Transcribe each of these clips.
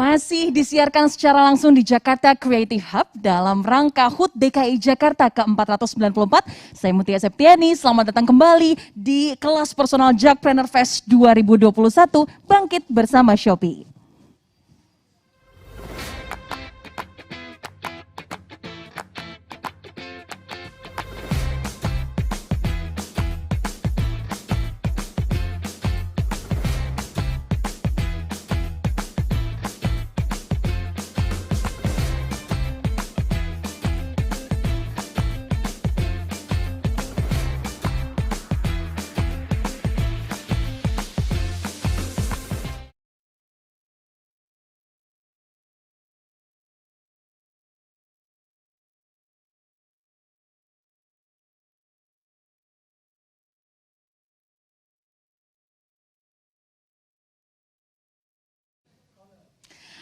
Masih disiarkan secara langsung di Jakarta Creative Hub dalam rangka HUT DKI Jakarta ke-494. Saya Mutia Septiani, selamat datang kembali di kelas personal Jakpreneur Fest 2021, bangkit bersama Shopee.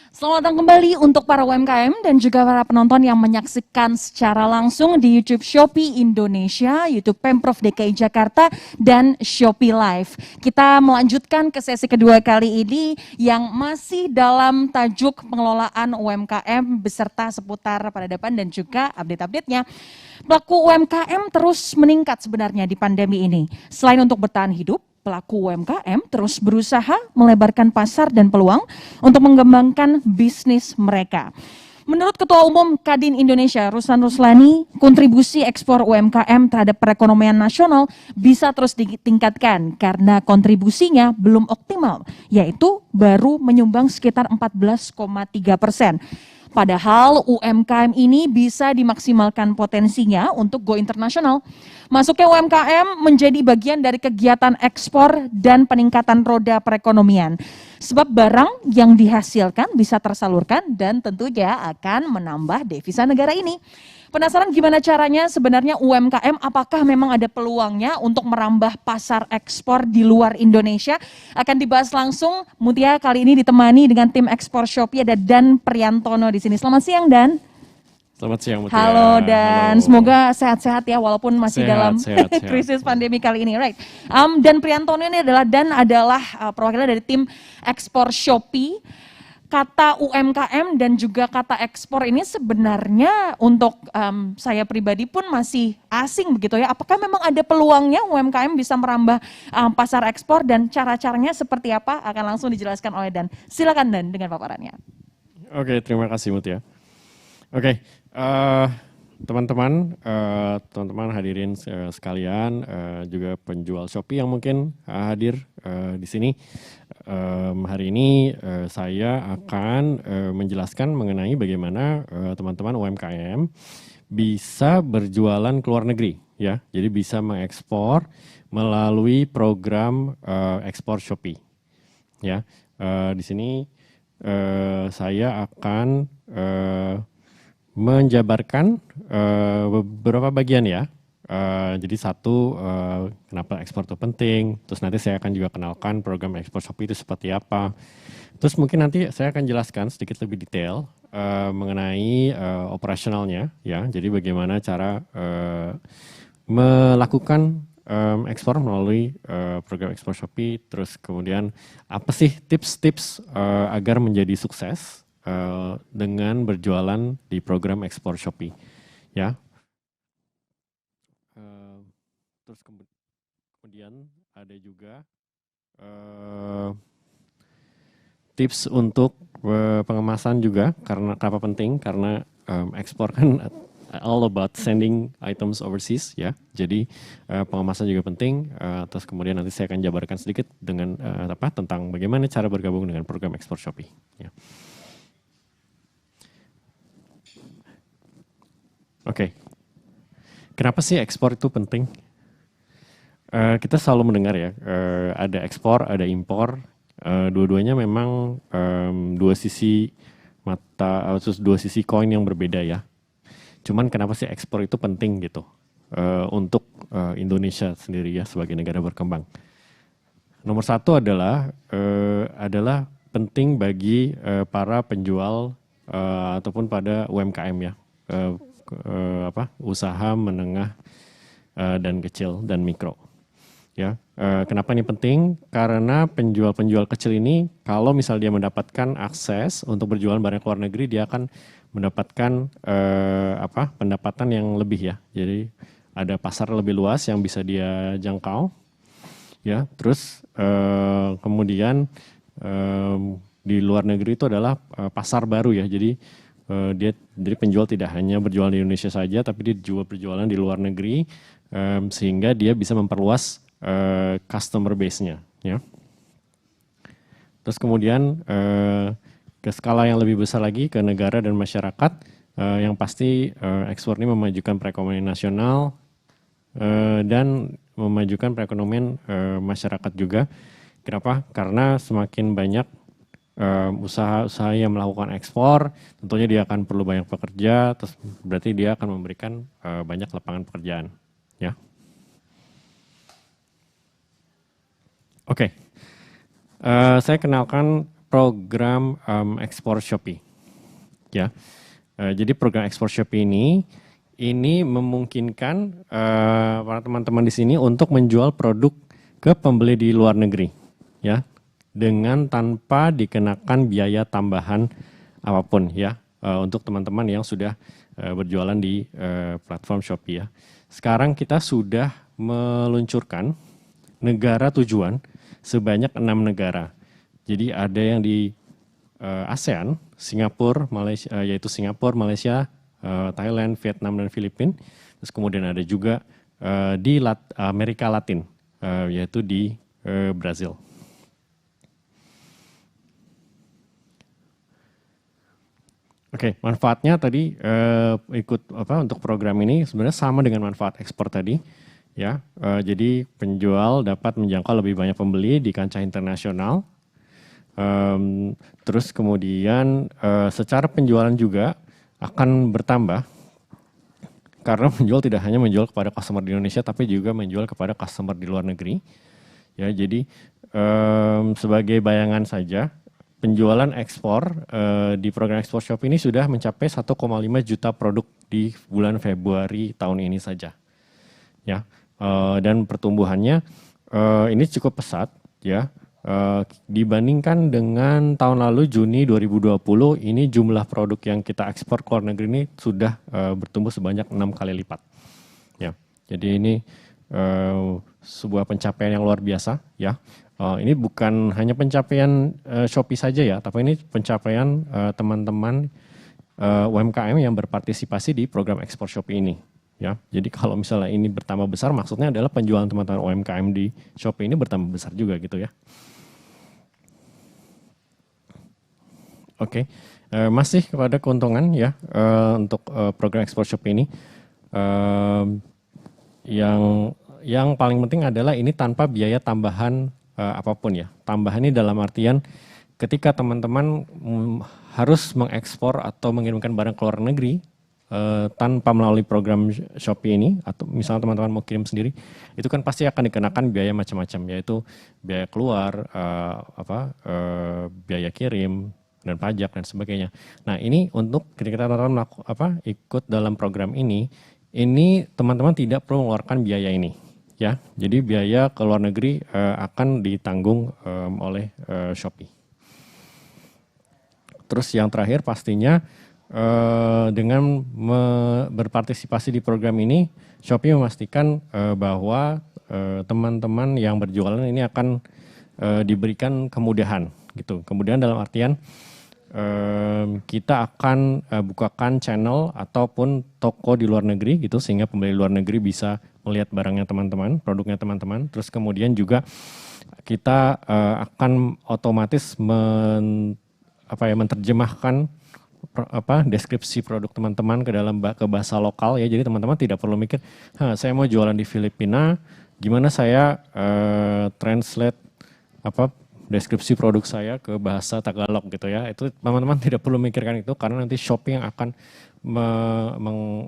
Selamat datang kembali untuk para UMKM dan juga para penonton yang menyaksikan secara langsung di YouTube Shopee Indonesia, YouTube Pemprov DKI Jakarta, dan Shopee Live. Kita melanjutkan ke sesi kedua kali ini yang masih dalam tajuk pengelolaan UMKM beserta seputar peradaban dan juga update-update-nya. Pelaku UMKM terus meningkat sebenarnya di pandemi ini. Selain untuk bertahan hidup, pelaku UMKM terus berusaha melebarkan pasar dan peluang untuk mengembangkan bisnis mereka. Menurut Ketua Umum Kadin Indonesia, Ruslan Ruslani, kontribusi ekspor UMKM terhadap perekonomian nasional bisa terus ditingkatkan karena kontribusinya belum optimal, yaitu baru menyumbang sekitar 14,3%. Padahal UMKM ini bisa dimaksimalkan potensinya untuk go internasional. Masuknya UMKM menjadi bagian dari kegiatan ekspor dan peningkatan roda perekonomian. Sebab barang yang dihasilkan bisa tersalurkan dan tentunya akan menambah devisa negara ini. Penasaran gimana caranya sebenarnya UMKM, apakah memang ada peluangnya untuk merambah pasar ekspor di luar Indonesia? Akan dibahas langsung. Mutia kali ini ditemani dengan tim ekspor Shopee, ada Dan Priantono di sini. Selamat siang, Dan. Selamat siang, Mutia. Halo, Dan. Halo. Semoga sehat-sehat ya walaupun masih Sehat, dalam sehat. krisis pandemi kali ini. Right. Dan Priantono ini adalah perwakilan dari tim ekspor Shopee. Kata UMKM dan juga kata ekspor ini sebenarnya untuk saya pribadi pun masih asing begitu ya. Apakah memang ada peluangnya UMKM bisa merambah pasar ekspor dan cara-caranya seperti apa? Akan langsung dijelaskan oleh Dan. Silakan Dan dengan paparannya. Oke, terima kasih Mutia. Oke, teman-teman hadirin sekalian, juga penjual Shopee yang mungkin hadir di sini. Hari ini saya akan menjelaskan mengenai bagaimana teman-teman UMKM bisa berjualan ke luar negeri, ya. Jadi bisa mengekspor melalui program ekspor Shopee, ya. Di sini saya akan menjabarkan beberapa bagian ya. Jadi satu, kenapa ekspor itu penting, terus nanti saya akan juga kenalkan program ekspor Shopee itu seperti apa. Terus mungkin nanti saya akan jelaskan sedikit lebih detail mengenai operasionalnya ya. Jadi bagaimana cara melakukan ekspor melalui program ekspor Shopee, terus kemudian apa sih tips-tips agar menjadi sukses dengan berjualan di program ekspor Shopee ya. Terus kemudian ada juga tips untuk pengemasan juga, karena kenapa penting, karena ekspor kan all about sending items overseas ya. Jadi pengemasan juga penting. Terus kemudian nanti saya akan jabarkan sedikit dengan tentang bagaimana cara bergabung dengan program ekspor Shopee ya. Oke. Kenapa sih ekspor itu penting? Kita selalu mendengar ya, ada ekspor, ada impor, dua-duanya memang dua sisi koin yang berbeda ya. Cuman kenapa sih ekspor itu penting gitu untuk Indonesia sendiri ya sebagai negara berkembang? Nomor satu adalah penting bagi para penjual ataupun pada UMKM ya, usaha menengah dan kecil dan mikro. Ya, kenapa ini penting? Karena penjual-penjual kecil ini, kalau misal dia mendapatkan akses untuk berjualan barang ke luar negeri, dia akan mendapatkan pendapatan yang lebih ya. Jadi ada pasar lebih luas yang bisa dia jangkau. Ya, terus kemudian di luar negeri itu adalah pasar baru ya. Jadi jadi penjual tidak hanya berjualan di Indonesia saja, tapi dia juga berjualan di luar negeri, sehingga dia bisa memperluas customer base-nya. Ya. Terus kemudian ke skala yang lebih besar lagi ke negara dan masyarakat, yang pasti ekspor ini memajukan perekonomian nasional dan memajukan perekonomian masyarakat juga. Kenapa? Karena semakin banyak usaha-usaha yang melakukan ekspor, tentunya dia akan perlu banyak pekerja, terus berarti dia akan memberikan banyak lapangan pekerjaan. Ya. Oke, saya kenalkan program ekspor Shopee. Ya, jadi program ekspor Shopee ini memungkinkan para teman-teman di sini untuk menjual produk ke pembeli di luar negeri, ya, dengan tanpa dikenakan biaya tambahan apapun, ya, untuk teman-teman yang sudah berjualan di platform Shopee, ya. Sekarang kita sudah meluncurkan negara tujuan sebanyak 6 negara. Jadi ada yang di ASEAN, Singapura, Malaysia, yaitu Singapura, Malaysia, Thailand, Vietnam, dan Filipina. Terus kemudian ada juga di Amerika Latin, yaitu di Brazil. Oke, manfaatnya tadi untuk program ini sebenarnya sama dengan manfaat ekspor tadi. Ya, jadi penjual dapat menjangkau lebih banyak pembeli di kancah internasional. Terus kemudian secara penjualan juga akan bertambah karena penjual tidak hanya menjual kepada customer di Indonesia, tapi juga menjual kepada customer di luar negeri. Ya, jadi sebagai bayangan saja, penjualan ekspor di program ekspor Shopee ini sudah mencapai 1,5 juta produk di bulan Februari tahun ini saja. Ya. Dan pertumbuhannya ini cukup pesat, ya, dibandingkan dengan tahun lalu Juni 2020, ini jumlah produk yang kita ekspor ke luar negeri ini sudah bertumbuh sebanyak 6 kali lipat, ya. Jadi ini sebuah pencapaian yang luar biasa, ya. Ini bukan hanya pencapaian Shopee saja, ya, tapi ini pencapaian teman-teman UMKM yang berpartisipasi di program ekspor Shopee ini. Ya, jadi kalau misalnya ini bertambah besar, maksudnya adalah penjualan teman-teman UMKM di Shopee ini bertambah besar juga gitu, ya. Oke, masih kepada keuntungan, ya, untuk program ekspor Shopee ini, yang paling penting adalah ini tanpa biaya tambahan apapun, ya. Tambahan ini dalam artian ketika teman-teman harus mengekspor atau mengirimkan barang ke luar negeri, tanpa melalui program Shopee ini, atau misalnya teman-teman mau kirim sendiri, itu kan pasti akan dikenakan biaya macam-macam, yaitu biaya keluar, biaya kirim, dan pajak dan sebagainya. Nah, ini untuk ketika teman-teman ikut dalam program ini teman-teman tidak perlu mengeluarkan biaya ini, ya. Jadi biaya ke luar negeri akan ditanggung oleh Shopee. Terus yang terakhir pastinya, dengan berpartisipasi di program ini, Shopee memastikan bahwa teman-teman yang berjualan ini akan diberikan kemudahan, gitu. Kemudian dalam artian kita akan bukakan channel ataupun toko di luar negeri, gitu, sehingga pembeli luar negeri bisa melihat barangnya teman-teman, produknya teman-teman. Terus kemudian juga kita akan otomatis menerjemahkan deskripsi produk teman-teman ke bahasa lokal, ya. Jadi teman-teman tidak perlu mikir, saya mau jualan di Filipina, gimana saya translate deskripsi produk saya ke bahasa Tagalog, gitu, ya. Itu teman-teman tidak perlu mikirkan itu, karena nanti Shopee yang akan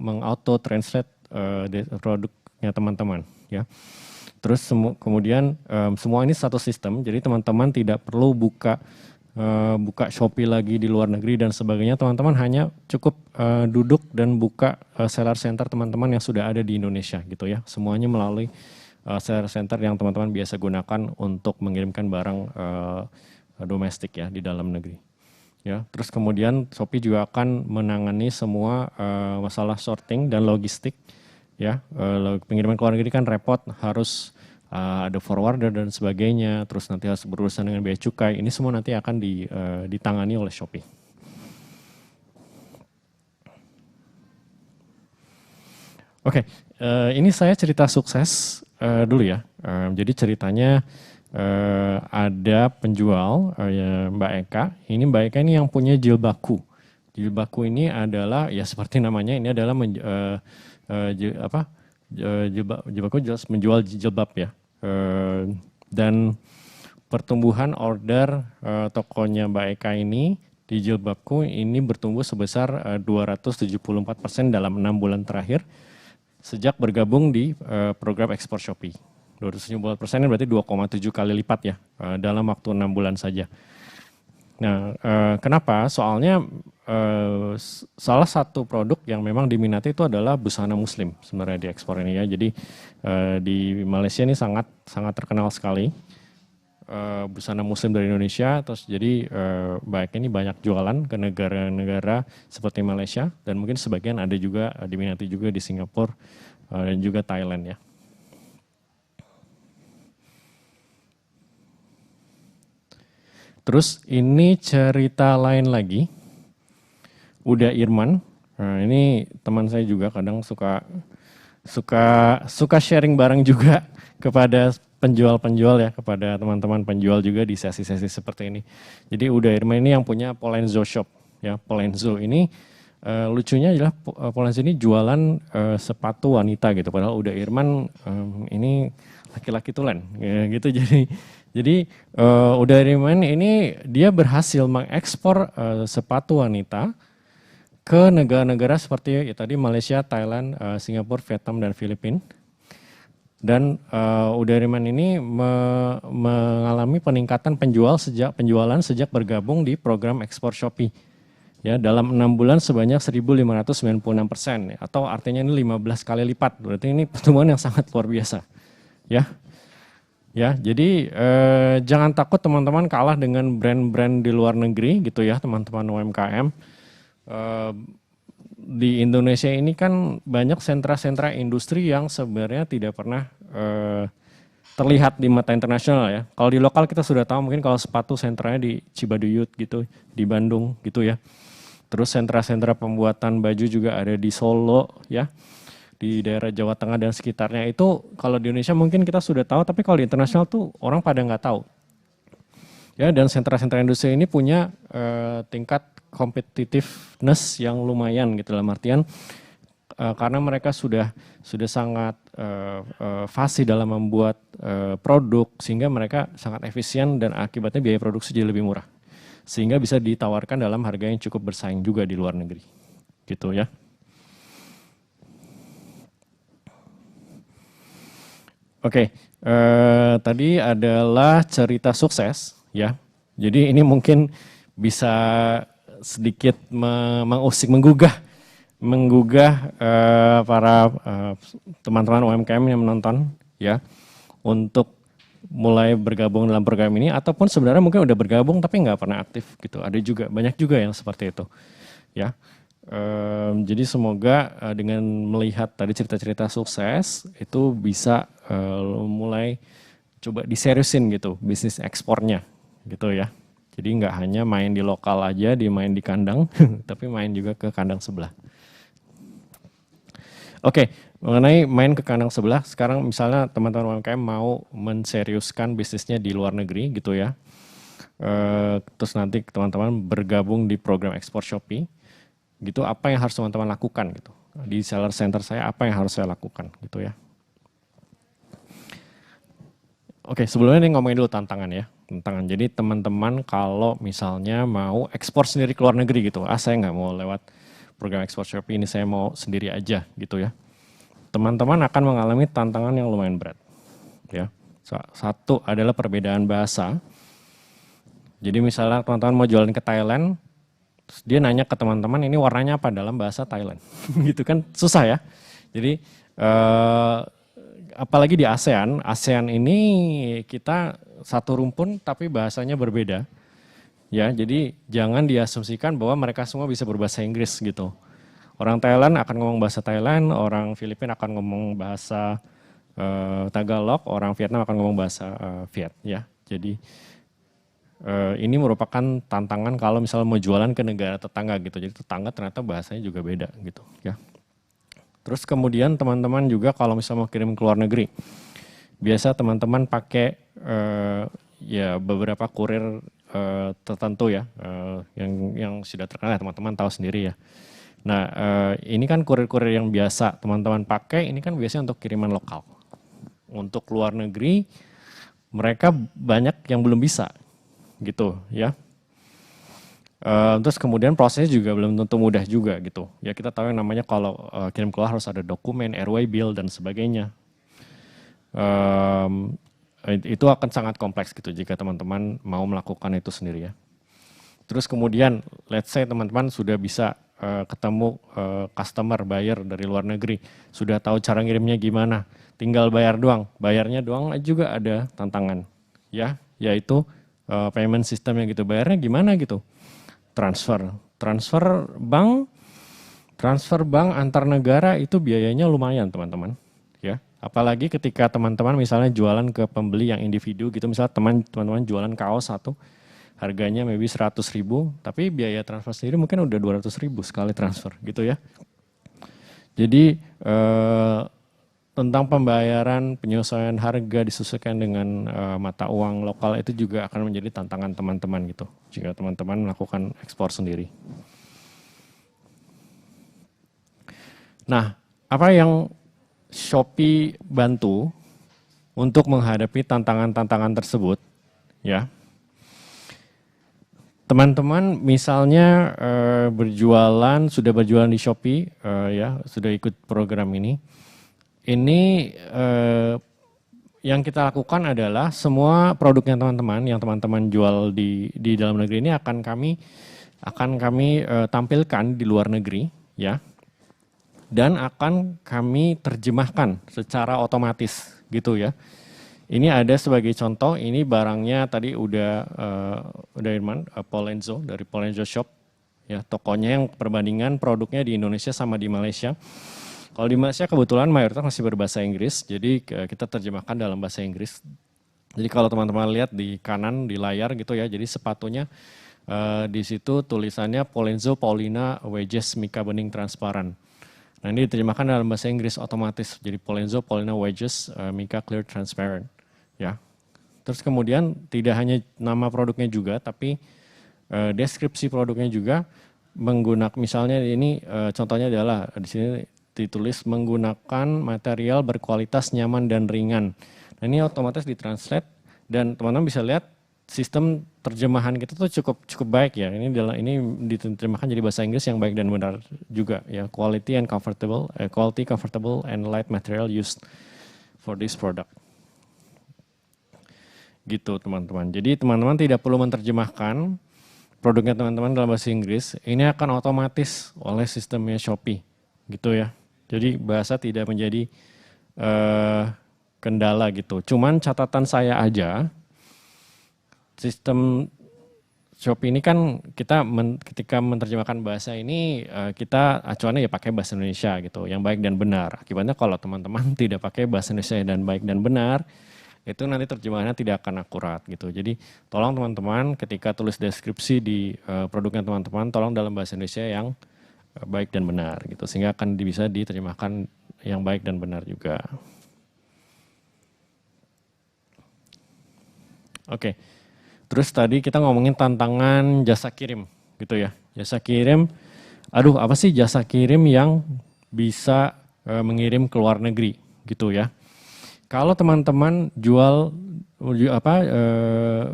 meng-auto translate produknya teman-teman, ya. Terus kemudian semua ini satu sistem, jadi teman-teman tidak perlu buka Shopee lagi di luar negeri dan sebagainya. Teman-teman hanya cukup duduk dan buka seller center teman-teman yang sudah ada di Indonesia, gitu, ya. Semuanya melalui seller center yang teman-teman biasa gunakan untuk mengirimkan barang domestik ya di dalam negeri. Ya, terus kemudian Shopee juga akan menangani semua masalah sorting dan logistik. Ya, pengiriman ke luar negeri kan repot, harus ada forwarder dan sebagainya. Terus nanti harus berurusan dengan bea cukai. Ini semua nanti akan ditangani oleh Shopee. Oke, ini saya cerita sukses dulu ya. Jadi ceritanya ada penjual Mbak Eka. Ini Mbak Eka ini yang punya jilbaku. Jilbaku ini adalah ya seperti namanya, ini adalah jilbaku jelas menjual jilbab ya. Dan pertumbuhan order tokonya Mbak Eka ini di jilbabku ini bertumbuh sebesar 274% dalam 6 bulan terakhir sejak bergabung di program ekspor Shopee. 270% berarti 2,7 kali lipat ya dalam waktu 6 bulan saja. Nah, kenapa? Soalnya salah satu produk yang memang diminati itu adalah busana muslim sebenarnya di ekspor ini ya. Jadi di Malaysia ini sangat terkenal sekali busana muslim dari Indonesia. Terus jadi baik ini banyak jualan ke negara-negara seperti Malaysia dan mungkin sebagian ada juga diminati juga di Singapura dan juga Thailand ya. Terus ini cerita lain lagi, Uda Irman. Nah, ini teman saya juga kadang suka sharing barang juga kepada penjual-penjual ya, kepada teman-teman penjual juga di sesi-sesi seperti ini. Jadi Uda Irman ini yang punya Polenzo Shop ya. Polenzo ini lucunya adalah Polenzo ini jualan sepatu wanita gitu. Padahal Uda Irman ini laki-laki tulen ya, gitu. Jadi Uda Irman ini dia berhasil mengekspor sepatu wanita ke negara-negara seperti ya, tadi Malaysia, Thailand, Singapura, Vietnam, dan Filipina. Dan Uda Irman ini mengalami peningkatan penjualan sejak bergabung di program ekspor Shopee. Ya, dalam 6 bulan sebanyak 1.596%, atau artinya ini 15 kali lipat. Berarti ini pertumbuhan yang sangat luar biasa. Ya, jadi jangan takut teman-teman kalah dengan brand-brand di luar negeri gitu ya, teman-teman UMKM. Di Indonesia ini kan banyak sentra-sentra industri yang sebenarnya tidak pernah terlihat di mata internasional ya. Kalau di lokal kita sudah tahu, mungkin kalau sepatu sentranya di Cibaduyut gitu, di Bandung gitu ya. Terus sentra-sentra pembuatan baju juga ada di Solo ya, di daerah Jawa Tengah dan sekitarnya. Itu kalau di Indonesia mungkin kita sudah tahu, tapi kalau di internasional tuh orang pada nggak tahu. Ya, dan sentra-sentra industri ini punya tingkat competitiveness yang lumayan gitu, dalam artian karena mereka sudah sangat fasih dalam membuat produk, sehingga mereka sangat efisien dan akibatnya biaya produksi jadi lebih murah. Sehingga bisa ditawarkan dalam harga yang cukup bersaing juga di luar negeri. Gitu ya. Oke, tadi adalah cerita sukses ya. Jadi ini mungkin bisa sedikit menggugah para teman-teman UMKM yang menonton ya, untuk mulai bergabung dalam program ini, ataupun sebenarnya mungkin udah bergabung tapi nggak pernah aktif gitu. Ada juga, banyak juga yang seperti itu ya. Jadi semoga dengan melihat tadi cerita-cerita sukses itu bisa mulai coba diseriusin gitu bisnis ekspornya gitu ya. Jadi nggak hanya main di lokal aja, main di kandang, tapi main juga ke kandang sebelah. Oke, mengenai main ke kandang sebelah, sekarang misalnya teman-teman UMKM mau menseriuskan bisnisnya di luar negeri gitu ya. Terus nanti teman-teman bergabung di program ekspor Shopee, gitu, apa yang harus teman-teman lakukan gitu. Di seller center saya apa yang harus saya lakukan gitu ya. Oke, sebelumnya ini ngomongin dulu tantangan ya. Tantangan, jadi teman-teman kalau misalnya mau ekspor sendiri ke luar negeri gitu, saya nggak mau lewat program ekspor Shopee ini, saya mau sendiri aja gitu ya. Teman-teman akan mengalami tantangan yang lumayan berat. Ya. Satu adalah perbedaan bahasa. Jadi misalnya teman-teman mau jualan ke Thailand, terus dia nanya ke teman-teman ini warnanya apa dalam bahasa Thailand. Gitu kan susah ya. Jadi apalagi di ASEAN, ASEAN ini kita satu rumpun tapi bahasanya berbeda. Ya, jadi jangan diasumsikan bahwa mereka semua bisa berbahasa Inggris gitu. Orang Thailand akan ngomong bahasa Thailand, orang Filipina akan ngomong bahasa Tagalog, orang Vietnam akan ngomong bahasa Viet ya. Jadi ini merupakan tantangan kalau misalnya mau jualan ke negara tetangga gitu. Jadi tetangga ternyata bahasanya juga beda gitu ya. Terus kemudian teman-teman juga kalau misalnya mau kirim ke luar negeri, biasa teman-teman pakai ya beberapa kurir tertentu ya, yang sudah terkenal teman-teman tahu sendiri ya. Nah ini kan kurir-kurir yang biasa teman-teman pakai, ini kan biasanya untuk kiriman lokal. Untuk luar negeri mereka banyak yang belum bisa gitu ya. Terus kemudian prosesnya juga belum tentu mudah juga gitu. Ya kita tahu yang namanya kalau kirim keluar harus ada dokumen, airway bill dan sebagainya. Itu akan sangat kompleks gitu jika teman-teman mau melakukan itu sendiri ya. Terus kemudian let's say teman-teman sudah bisa ketemu customer, buyer dari luar negeri, sudah tahu cara ngirimnya gimana, tinggal bayar doang. Bayarnya doang juga ada tantangan ya, yaitu payment systemnya gitu. Bayarnya gimana gitu? Transfer bank antar negara itu biayanya lumayan teman-teman ya. Apalagi ketika teman-teman misalnya jualan ke pembeli yang individu gitu, misalnya teman-teman jualan kaos satu harganya maybe 100.000, tapi biaya transfer sendiri mungkin udah 200.000 sekali transfer gitu ya. Jadi tentang pembayaran, penyesuaian harga disesuaikan dengan mata uang lokal itu juga akan menjadi tantangan teman-teman gitu jika teman-teman melakukan ekspor sendiri. Nah, apa yang Shopee bantu untuk menghadapi tantangan-tantangan tersebut ya? Teman-teman misalnya sudah berjualan di Shopee ya, sudah ikut program ini. Ini yang kita lakukan adalah semua produknya teman-teman yang teman-teman jual di dalam negeri ini akan kami tampilkan di luar negeri ya, dan akan kami terjemahkan secara otomatis gitu ya. Ini ada sebagai contoh, ini barangnya tadi udah Irman, Polenzo dari Polenzo Shop ya, tokonya yang perbandingan produknya di Indonesia sama di Malaysia. Kalau di Malaysia kebetulan mayoritas masih berbahasa Inggris, jadi kita terjemahkan dalam bahasa Inggris. Jadi kalau teman-teman lihat di kanan di layar gitu ya, jadi sepatunya di situ tulisannya Polenzo Paulina Wedges Mica Bening Transparan. Nah ini diterjemahkan dalam bahasa Inggris otomatis, jadi Polenzo Paulina Wedges Mica Clear Transparent. Ya. Terus kemudian tidak hanya nama produknya juga, tapi deskripsi produknya juga menggunakan, misalnya ini contohnya adalah di sini ditulis menggunakan material berkualitas nyaman dan ringan. Nah ini otomatis ditranslate dan teman-teman bisa lihat sistem terjemahan kita tuh cukup baik ya. Ini diterjemahkan jadi bahasa Inggris yang baik dan benar juga ya. Quality, comfortable and light material used for this product. Gitu teman-teman. Jadi teman-teman tidak perlu menerjemahkan produknya teman-teman dalam bahasa Inggris. Ini akan otomatis oleh sistemnya Shopee gitu ya. Jadi bahasa tidak menjadi kendala gitu. Cuman catatan saya aja, sistem Shopee ini kan kita ketika menerjemahkan bahasa ini kita acuannya ya pakai bahasa Indonesia gitu, yang baik dan benar. Akibatnya kalau teman-teman tidak pakai bahasa Indonesia dan baik dan benar, itu nanti terjemahannya tidak akan akurat gitu. Jadi tolong teman-teman ketika tulis deskripsi di produknya teman-teman, tolong dalam bahasa Indonesia yang baik dan benar gitu, sehingga akan bisa diterjemahkan yang baik dan benar juga. Oke, terus tadi kita ngomongin tantangan jasa kirim gitu ya. Jasa kirim, apa sih jasa kirim yang bisa mengirim ke luar negeri gitu ya. Kalau teman-teman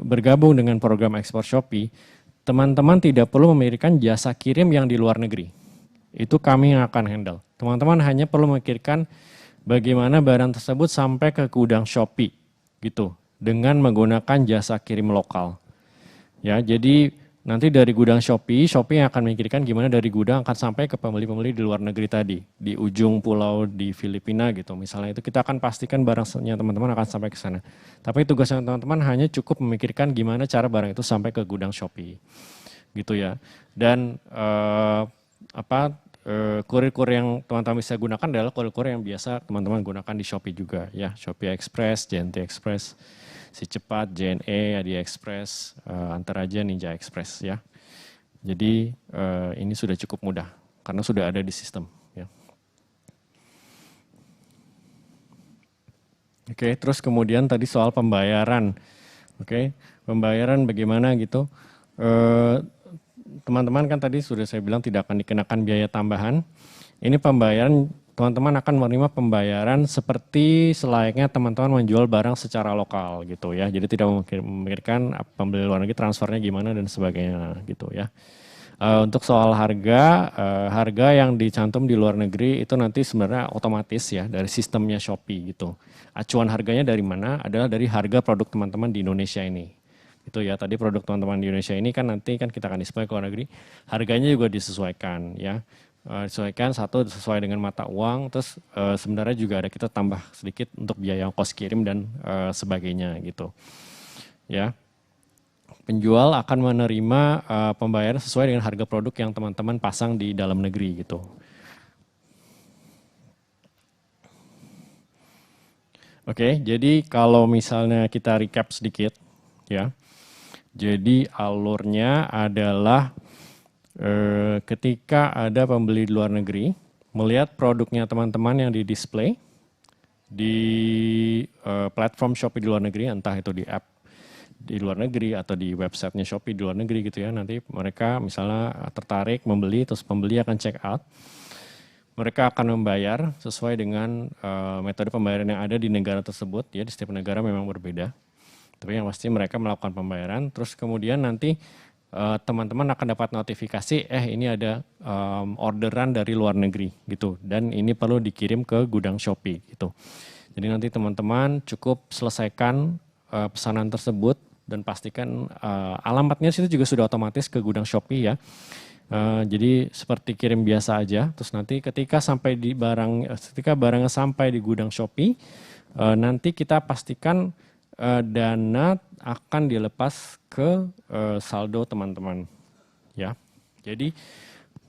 bergabung dengan program ekspor Shopee, teman-teman tidak perlu memikirkan jasa kirim yang di luar negeri. Itu kami yang akan handle. Teman-teman hanya perlu memikirkan bagaimana barang tersebut sampai ke gudang Shopee gitu dengan menggunakan jasa kirim lokal. Ya, jadi nanti dari gudang Shopee yang akan memikirkan gimana dari gudang akan sampai ke pembeli-pembeli di luar negeri tadi, di ujung pulau di Filipina gitu. Misalnya itu kita akan pastikan barangnya teman-teman akan sampai ke sana. Tapi tugasnya teman-teman hanya cukup memikirkan gimana cara barang itu sampai ke gudang Shopee. Gitu ya. Dan kurir-kurir yang teman-teman bisa gunakan adalah kurir-kurir yang biasa teman-teman gunakan di Shopee juga ya. Shopee Express, JNT Express, Si Cepat, JNE, Adi Express, Antaraja, Ninja Express ya. Jadi ini sudah cukup mudah karena sudah ada di sistem ya. Oke, terus kemudian tadi soal pembayaran. Oke, pembayaran bagaimana gitu. Teman-teman kan tadi sudah saya bilang tidak akan dikenakan biaya tambahan. Ini pembayaran, teman-teman akan menerima pembayaran seperti selayaknya teman-teman menjual barang secara lokal gitu ya. Jadi tidak memikirkan pembeli luar negeri transfernya gimana dan sebagainya gitu ya. Untuk soal harga, harga yang dicantum di luar negeri itu nanti sebenarnya otomatis ya dari sistemnya Shopee gitu. Acuan harganya dari mana? Adalah dari harga produk teman-teman di Indonesia ini. Itu ya, tadi produk teman-teman di Indonesia ini kan nanti kan kita akan display ke luar negeri, harganya juga disesuaikan ya. Disesuaikan satu sesuai dengan mata uang, terus sebenarnya juga ada kita tambah sedikit untuk biaya ongkos kirim dan sebagainya gitu. Ya. Penjual akan menerima pembayaran sesuai dengan harga produk yang teman-teman pasang di dalam negeri gitu. Oke, jadi kalau misalnya kita recap sedikit ya. Jadi alurnya adalah ketika ada pembeli di luar negeri melihat produknya teman-teman yang di display di platform Shopee di luar negeri, entah itu di app di luar negeri atau di websitenya Shopee di luar negeri gitu ya, nanti mereka misalnya tertarik membeli, terus pembeli akan check out, mereka akan membayar sesuai dengan metode pembayaran yang ada di negara tersebut ya, di setiap negara memang berbeda, tapi yang pasti mereka melakukan pembayaran, terus kemudian nanti teman-teman akan dapat notifikasi, ini ada orderan dari luar negeri gitu, dan ini perlu dikirim ke gudang Shopee gitu. Jadi nanti teman-teman cukup selesaikan pesanan tersebut dan pastikan alamatnya itu juga sudah otomatis ke gudang Shopee ya. Jadi seperti kirim biasa aja. Terus nanti ketika barangnya sampai di gudang Shopee, nanti kita pastikan dana akan dilepas ke saldo teman-teman ya. Jadi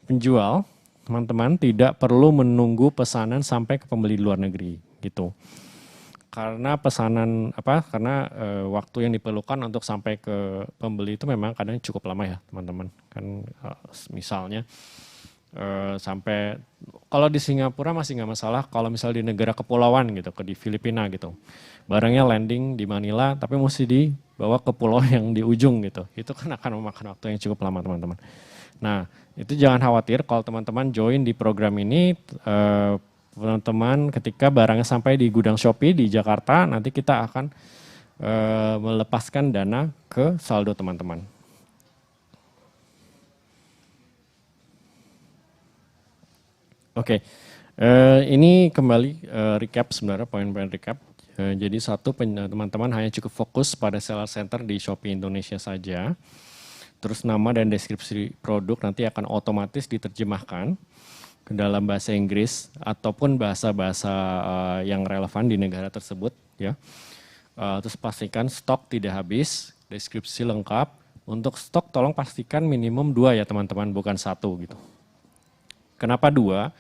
penjual teman-teman tidak perlu menunggu pesanan sampai ke pembeli di luar negeri gitu. Karena karena waktu yang diperlukan untuk sampai ke pembeli itu memang kadang cukup lama ya teman-teman. Kan misalnya sampai kalau di Singapura masih nggak masalah, kalau misalnya di negara kepulauan gitu, di Filipina gitu, barangnya landing di Manila tapi mesti dibawa ke pulau yang di ujung gitu, itu kan akan memakan waktu yang cukup lama teman-teman. Nah itu jangan khawatir kalau teman-teman join di program ini, teman-teman ketika barangnya sampai di gudang Shopee di Jakarta, nanti kita akan melepaskan dana ke saldo teman-teman. Oke, ini kembali recap sebenarnya, poin-poin recap. Jadi teman-teman hanya cukup fokus pada seller center di Shopee Indonesia saja. Terus nama dan deskripsi produk nanti akan otomatis diterjemahkan ke dalam bahasa Inggris ataupun bahasa-bahasa yang relevan di negara tersebut ya. Terus pastikan stok tidak habis, deskripsi lengkap. Untuk stok tolong pastikan minimum 2 ya teman-teman, bukan 1 gitu. Kenapa 2?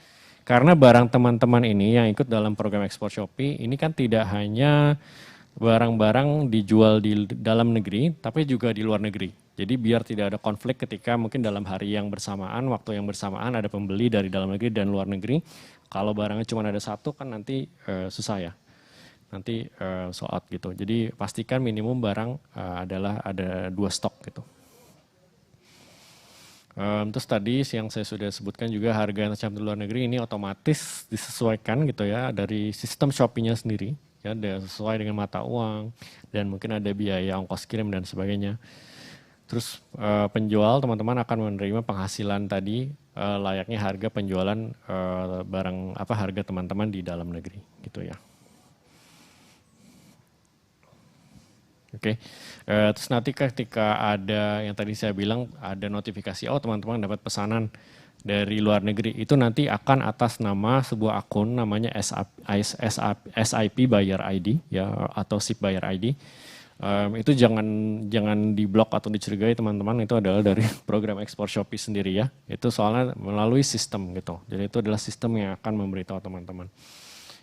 Karena barang teman-teman ini yang ikut dalam program ekspor Shopee ini kan tidak hanya barang-barang dijual di dalam negeri, tapi juga di luar negeri. Jadi biar tidak ada konflik ketika mungkin dalam hari yang bersamaan, waktu yang bersamaan ada pembeli dari dalam negeri dan luar negeri. Kalau barangnya cuma ada 1 kan nanti susah ya. Nanti sold out gitu. Jadi pastikan minimum barang adalah ada 2 stok gitu. Terus tadi yang saya sudah sebutkan juga harga yang tercantum di luar negeri ini otomatis disesuaikan gitu ya dari sistem Shopee-nya sendiri ya, sesuai dengan mata uang dan mungkin ada biaya ongkos kirim dan sebagainya. Terus penjual teman-teman akan menerima penghasilan tadi layaknya harga penjualan harga teman-teman di dalam negeri gitu ya. Oke. Terus nanti ketika ada yang tadi saya bilang ada notifikasi, oh teman-teman dapat pesanan dari luar negeri, itu nanti akan atas nama sebuah akun namanya SIP Buyer ID ya, atau SIP Buyer ID. Itu jangan diblok atau dicurigai teman-teman, itu adalah dari program ekspor Shopee sendiri ya. Itu soalnya melalui sistem gitu. Jadi itu adalah sistem yang akan memberitahu teman-teman.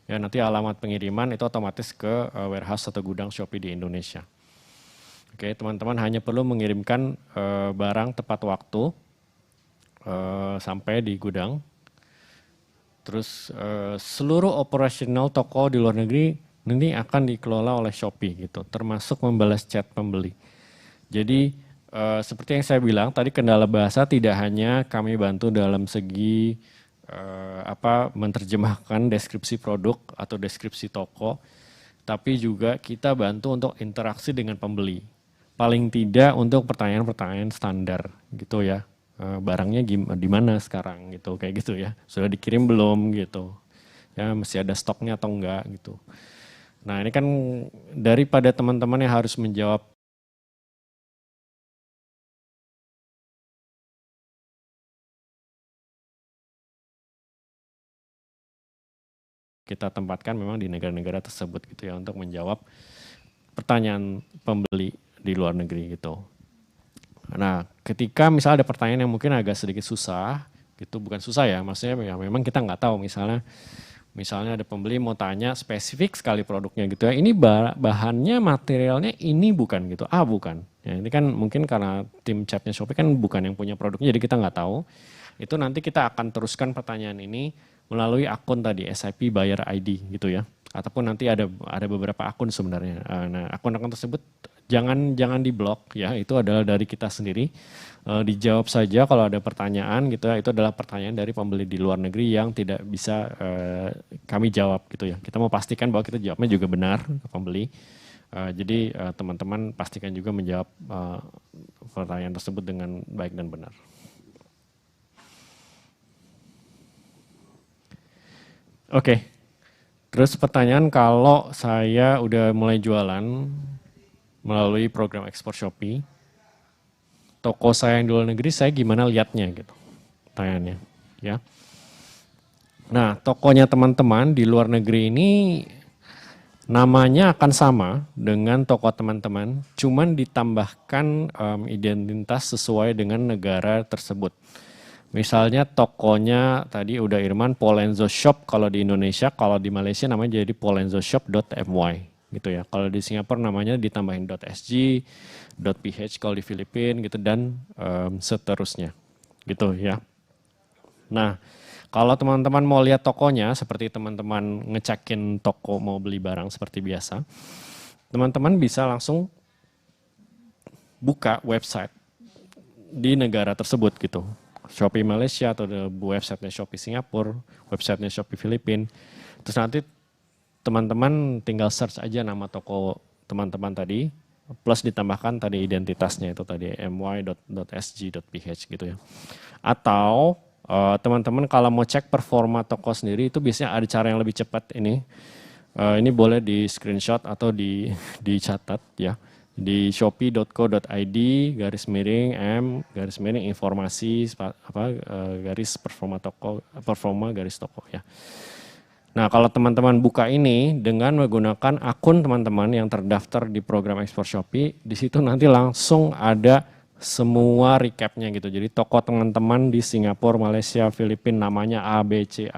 Ya, nanti alamat pengiriman itu otomatis ke warehouse atau gudang Shopee di Indonesia. Oke, teman-teman hanya perlu mengirimkan barang tepat waktu sampai di gudang. Terus seluruh operasional toko di luar negeri nanti akan dikelola oleh Shopee gitu, termasuk membalas chat pembeli. Jadi seperti yang saya bilang tadi, kendala bahasa tidak hanya kami bantu dalam segi menerjemahkan deskripsi produk atau deskripsi toko, tapi juga kita bantu untuk interaksi dengan pembeli. Paling tidak untuk pertanyaan-pertanyaan standar gitu ya. Barangnya di mana sekarang gitu, kayak gitu ya. Sudah dikirim belum gitu. Ya, masih ada stoknya atau enggak gitu. Nah, ini kan daripada teman-teman yang harus menjawab kita tempatkan memang di negara-negara tersebut gitu ya, untuk menjawab pertanyaan pembeli di luar negeri gitu. Nah, ketika misalnya ada pertanyaan yang mungkin agak sedikit susah, gitu, bukan susah ya, maksudnya ya memang kita nggak tahu, misalnya ada pembeli mau tanya spesifik sekali produknya gitu ya, ini bahannya, materialnya ini bukan gitu, bukan. Ya, ini kan mungkin karena tim chatnya Shopee kan bukan yang punya produknya, jadi kita nggak tahu. Itu nanti kita akan teruskan pertanyaan ini melalui akun tadi, SIP Buyer ID gitu ya. Ataupun nanti ada beberapa akun sebenarnya. Nah, akun-akun tersebut jangan diblok ya, itu adalah dari kita sendiri. Dijawab saja kalau ada pertanyaan gitu ya, itu adalah pertanyaan dari pembeli di luar negeri yang tidak bisa kami jawab gitu ya. Kita mau pastikan bahwa kita jawabnya juga benar ke pembeli. Jadi teman-teman pastikan juga menjawab pertanyaan tersebut dengan baik dan benar. Oke. Terus pertanyaan, kalau saya udah mulai jualan melalui program ekspor Shopee, toko saya yang di luar negeri saya gimana lihatnya gitu, pertanyaannya ya. Nah, tokonya teman-teman di luar negeri ini namanya akan sama dengan toko teman-teman, cuman ditambahkan identitas sesuai dengan negara tersebut. Misalnya tokonya tadi udah Irman Polenzo Shop kalau di Indonesia, kalau di Malaysia namanya jadi polenzoshop.my gitu ya. Kalau di Singapura namanya ditambahin .sg, .ph kalau di Filipina gitu, dan seterusnya gitu ya. Nah, kalau teman-teman mau lihat tokonya, seperti teman-teman ngecekin toko mau beli barang seperti biasa, teman-teman bisa langsung buka website di negara tersebut gitu. Shopee Malaysia atau websitenya Shopee Singapura, websitenya Shopee Filipina. Terus nanti teman-teman tinggal search aja nama toko teman-teman tadi, plus ditambahkan tadi identitasnya itu tadi my.sg.ph gitu ya. Atau teman-teman kalau mau cek performa toko sendiri, itu biasanya ada cara yang lebih cepat ini. Ini boleh di screenshot atau dicatat ya. Di shopee.co.id /m/informasi garis performa toko ya. Nah, kalau teman-teman buka ini dengan menggunakan akun teman-teman yang terdaftar di program ekspor Shopee, di situ nanti langsung ada semua recapnya gitu. Jadi toko teman-teman di Singapura, Malaysia, Filipina namanya ABC,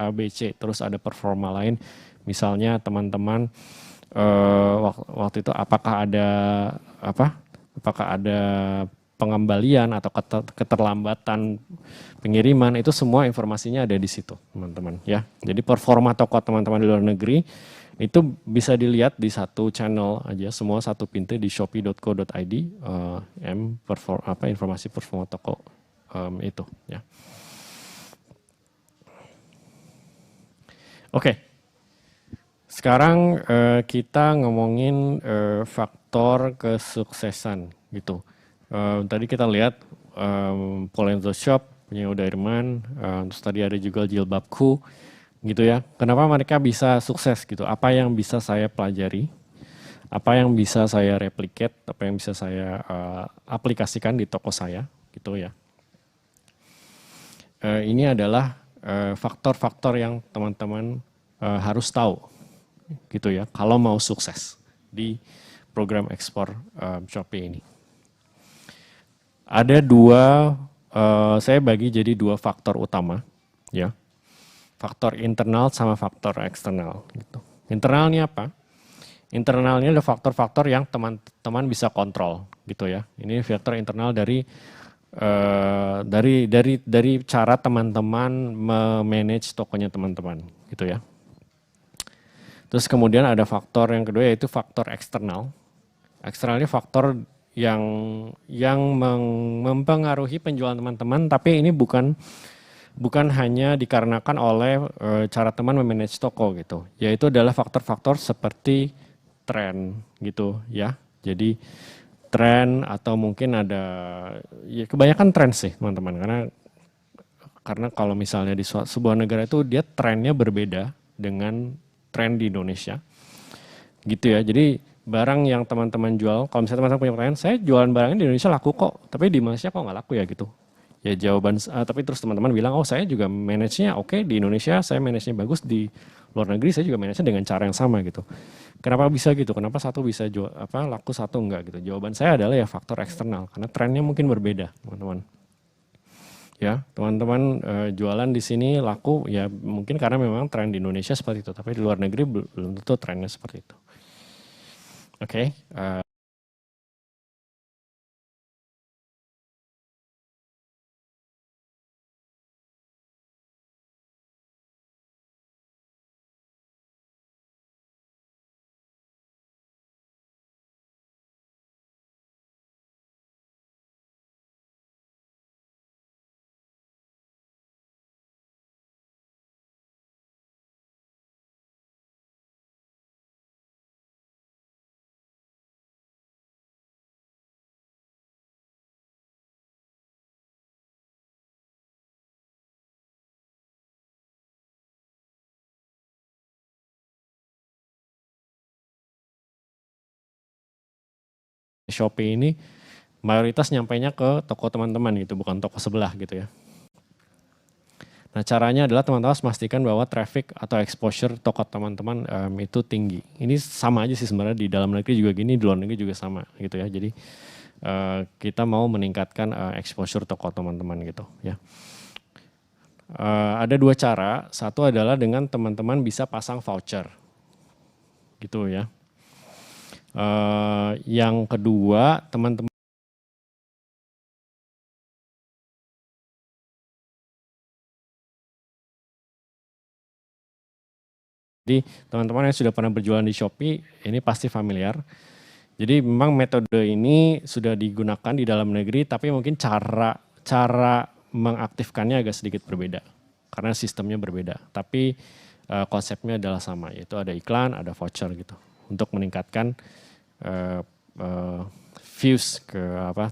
terus ada performa lain. Misalnya teman-teman waktu itu apakah ada pengembalian atau keterlambatan pengiriman, itu semua informasinya ada di situ teman-teman ya. Jadi performa toko teman-teman di luar negeri itu bisa dilihat di satu channel aja, semua satu pintu di shopee.co.id informasi performa toko itu ya. Oke. Sekarang kita ngomongin faktor kesuksesan gitu. Tadi kita lihat Polenzo Shop punya Uda Irman, terus tadi ada juga Jilbabku gitu ya. Kenapa mereka bisa sukses gitu? Apa yang bisa saya pelajari? apa yang bisa saya replicate, apa yang bisa saya aplikasikan di toko saya, gitu ya. Ini adalah faktor-faktor yang teman-teman harus tahu, gitu ya, kalau mau sukses di program ekspor Shopee ini. Ada saya bagi jadi dua faktor utama, ya, faktor internal sama faktor eksternal. Gitu. Internal ini apa? Internalnya adalah faktor-faktor yang teman-teman bisa kontrol, gitu ya. Ini faktor internal dari cara teman-teman memanage tokonya teman-teman, gitu ya. Terus kemudian ada faktor yang kedua yaitu faktor eksternal. Eksternal ini faktor yang mempengaruhi penjualan teman-teman, tapi ini bukan hanya dikarenakan oleh cara teman memanage toko gitu. Yaitu adalah faktor-faktor seperti tren gitu ya. Jadi tren atau mungkin ada, ya kebanyakan tren sih teman-teman, karena kalau misalnya di sebuah negara itu dia trennya berbeda dengan tren di Indonesia gitu ya. Jadi barang yang teman-teman jual, kalau misalnya teman-teman punya pertanyaan, saya jualan barangnya di Indonesia laku kok, tapi di Malaysia kok nggak laku ya gitu. Ya jawaban, tapi terus teman-teman bilang, oh saya juga manage-nya oke, di Indonesia saya manage-nya bagus, di luar negeri saya juga manage-nya dengan cara yang sama gitu. Kenapa bisa gitu? Kenapa satu bisa laku satu enggak gitu? Jawaban saya adalah ya faktor eksternal, karena trennya mungkin berbeda, teman-teman. Ya, teman-teman jualan di sini laku ya mungkin karena memang tren di Indonesia seperti itu, tapi di luar negeri belum tentu trennya seperti itu. Oke. Shopee ini mayoritas nyampainya ke toko teman-teman gitu, bukan toko sebelah gitu ya. Nah caranya adalah teman-teman harus memastikan bahwa traffic atau exposure toko teman-teman itu tinggi. Ini sama aja sih sebenarnya, di dalam negeri juga gini, di luar negeri juga sama gitu ya. Jadi kita mau meningkatkan exposure toko teman-teman gitu ya. Ada dua cara, satu adalah dengan teman-teman bisa pasang voucher gitu ya. Yang kedua, teman-teman jadi teman-teman yang sudah pernah berjualan di Shopee ini pasti familiar. Jadi memang metode ini sudah digunakan di dalam negeri, tapi mungkin cara mengaktifkannya agak sedikit berbeda karena sistemnya berbeda. Tapi konsepnya adalah sama, yaitu ada iklan, ada voucher gitu untuk meningkatkan views ke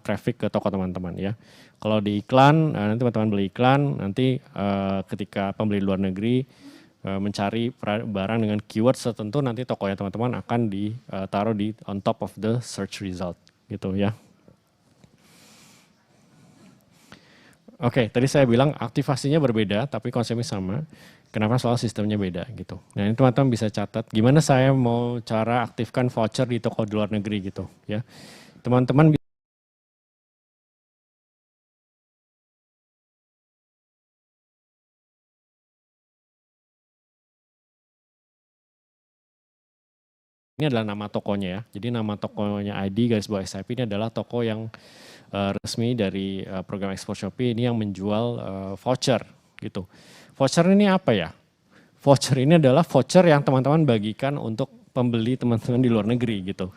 traffic ke toko teman-teman ya. Kalau di iklan, nanti teman-teman beli iklan, nanti ketika pembeli luar negeri mencari barang dengan keyword tertentu, nanti tokonya teman-teman akan ditaruh di on top of the search result gitu ya. Oke, tadi saya bilang aktivasinya berbeda tapi konsepnya sama. Kenapa? Soal sistemnya beda gitu. Nah ini teman-teman bisa catat gimana saya mau cara aktifkan voucher di toko di luar negeri gitu ya. Teman-teman ini adalah nama tokonya ya. Jadi nama tokonya ID garis bawah SIP ini adalah toko yang resmi dari program ekspor Shopee ini yang menjual voucher gitu. Voucher ini apa ya? Voucher ini adalah voucher yang teman-teman bagikan untuk pembeli teman-teman di luar negeri gitu.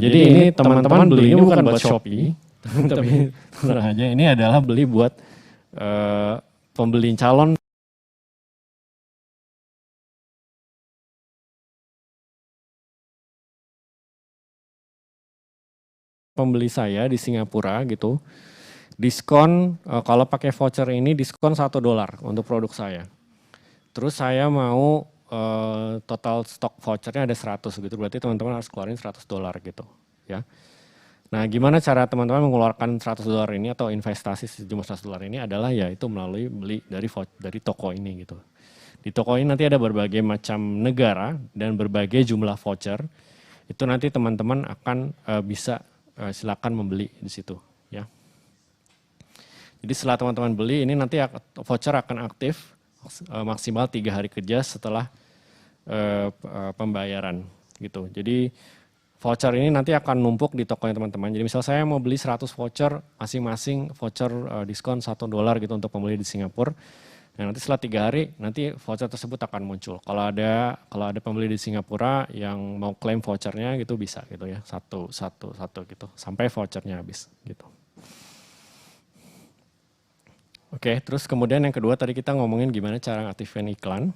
Jadi ini teman-teman beli ini bukan buat Shopee, tapi tenang aja ini adalah beli buat pembeli calon pembeli saya di Singapura gitu, diskon kalau pakai voucher ini diskon $1 untuk produk saya. Terus saya mau total stok vouchernya ada 100 gitu, berarti teman-teman harus keluarin $100 gitu ya. Nah, gimana cara teman-teman mengeluarkan $100 ini atau investasi sejumlah $100 ini adalah yaitu melalui beli dari toko ini gitu. Di toko ini nanti ada berbagai macam negara dan berbagai jumlah voucher. Itu nanti teman-teman akan bisa silakan membeli di situ ya. Jadi setelah teman-teman beli ini nanti voucher akan aktif maksimal 3 hari kerja setelah pembayaran gitu. Jadi voucher ini nanti akan numpuk di tokonya teman-teman. Jadi misal saya mau beli 100 voucher, masing-masing voucher diskon $1 gitu untuk pembeli di Singapura. Nah, nanti setelah 3 hari, nanti voucher tersebut akan muncul. Kalau ada pembeli di Singapura yang mau klaim vouchernya gitu bisa gitu ya, satu gitu, sampai vouchernya habis gitu. Oke, terus kemudian yang kedua tadi kita ngomongin gimana cara ngaktifin iklan.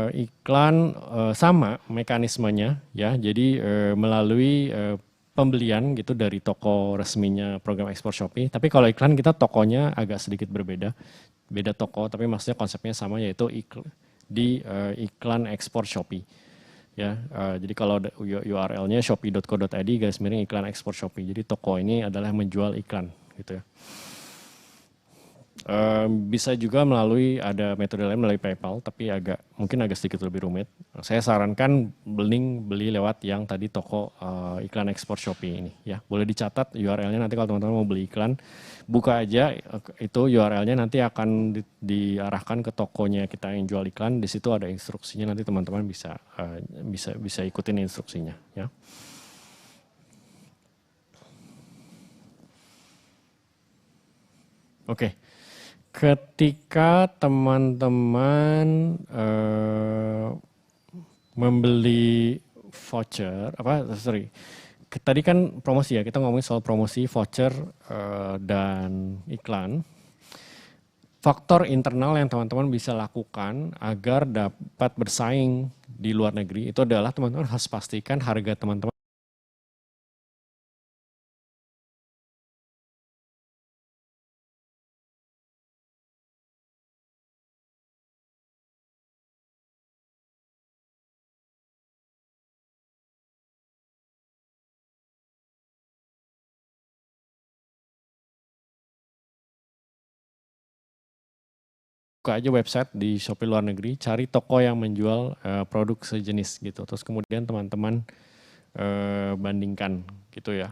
Iklan sama mekanismenya ya, jadi melalui pembelian gitu dari toko resminya program ekspor Shopee. Tapi kalau iklan kita tokonya agak sedikit berbeda, beda toko, tapi maksudnya konsepnya sama yaitu iklan ekspor Shopee. Ya, jadi kalau URL-nya shopee.co.id/iklan ekspor Shopee. Jadi toko ini adalah menjual iklan gitu ya. Bisa juga ada metode lain melalui PayPal, tapi mungkin agak sedikit lebih rumit. Saya sarankan beli lewat yang tadi toko iklan ekspor Shopee ini ya. Boleh dicatat URL-nya nanti kalau teman-teman mau beli iklan, buka aja itu URL-nya nanti akan diarahkan ke tokonya kita yang jual iklan. Di situ ada instruksinya, nanti teman-teman bisa ikutin instruksinya ya. Oke. Ketika teman-teman membeli voucher, tadi kan promosi ya, kita ngomongin soal promosi, voucher, dan iklan. Faktor internal yang teman-teman bisa lakukan agar dapat bersaing di luar negeri, itu adalah teman-teman harus pastikan harga teman-teman buka aja website di Shopee luar negeri, cari toko yang menjual produk sejenis gitu. Terus kemudian teman-teman bandingkan gitu ya.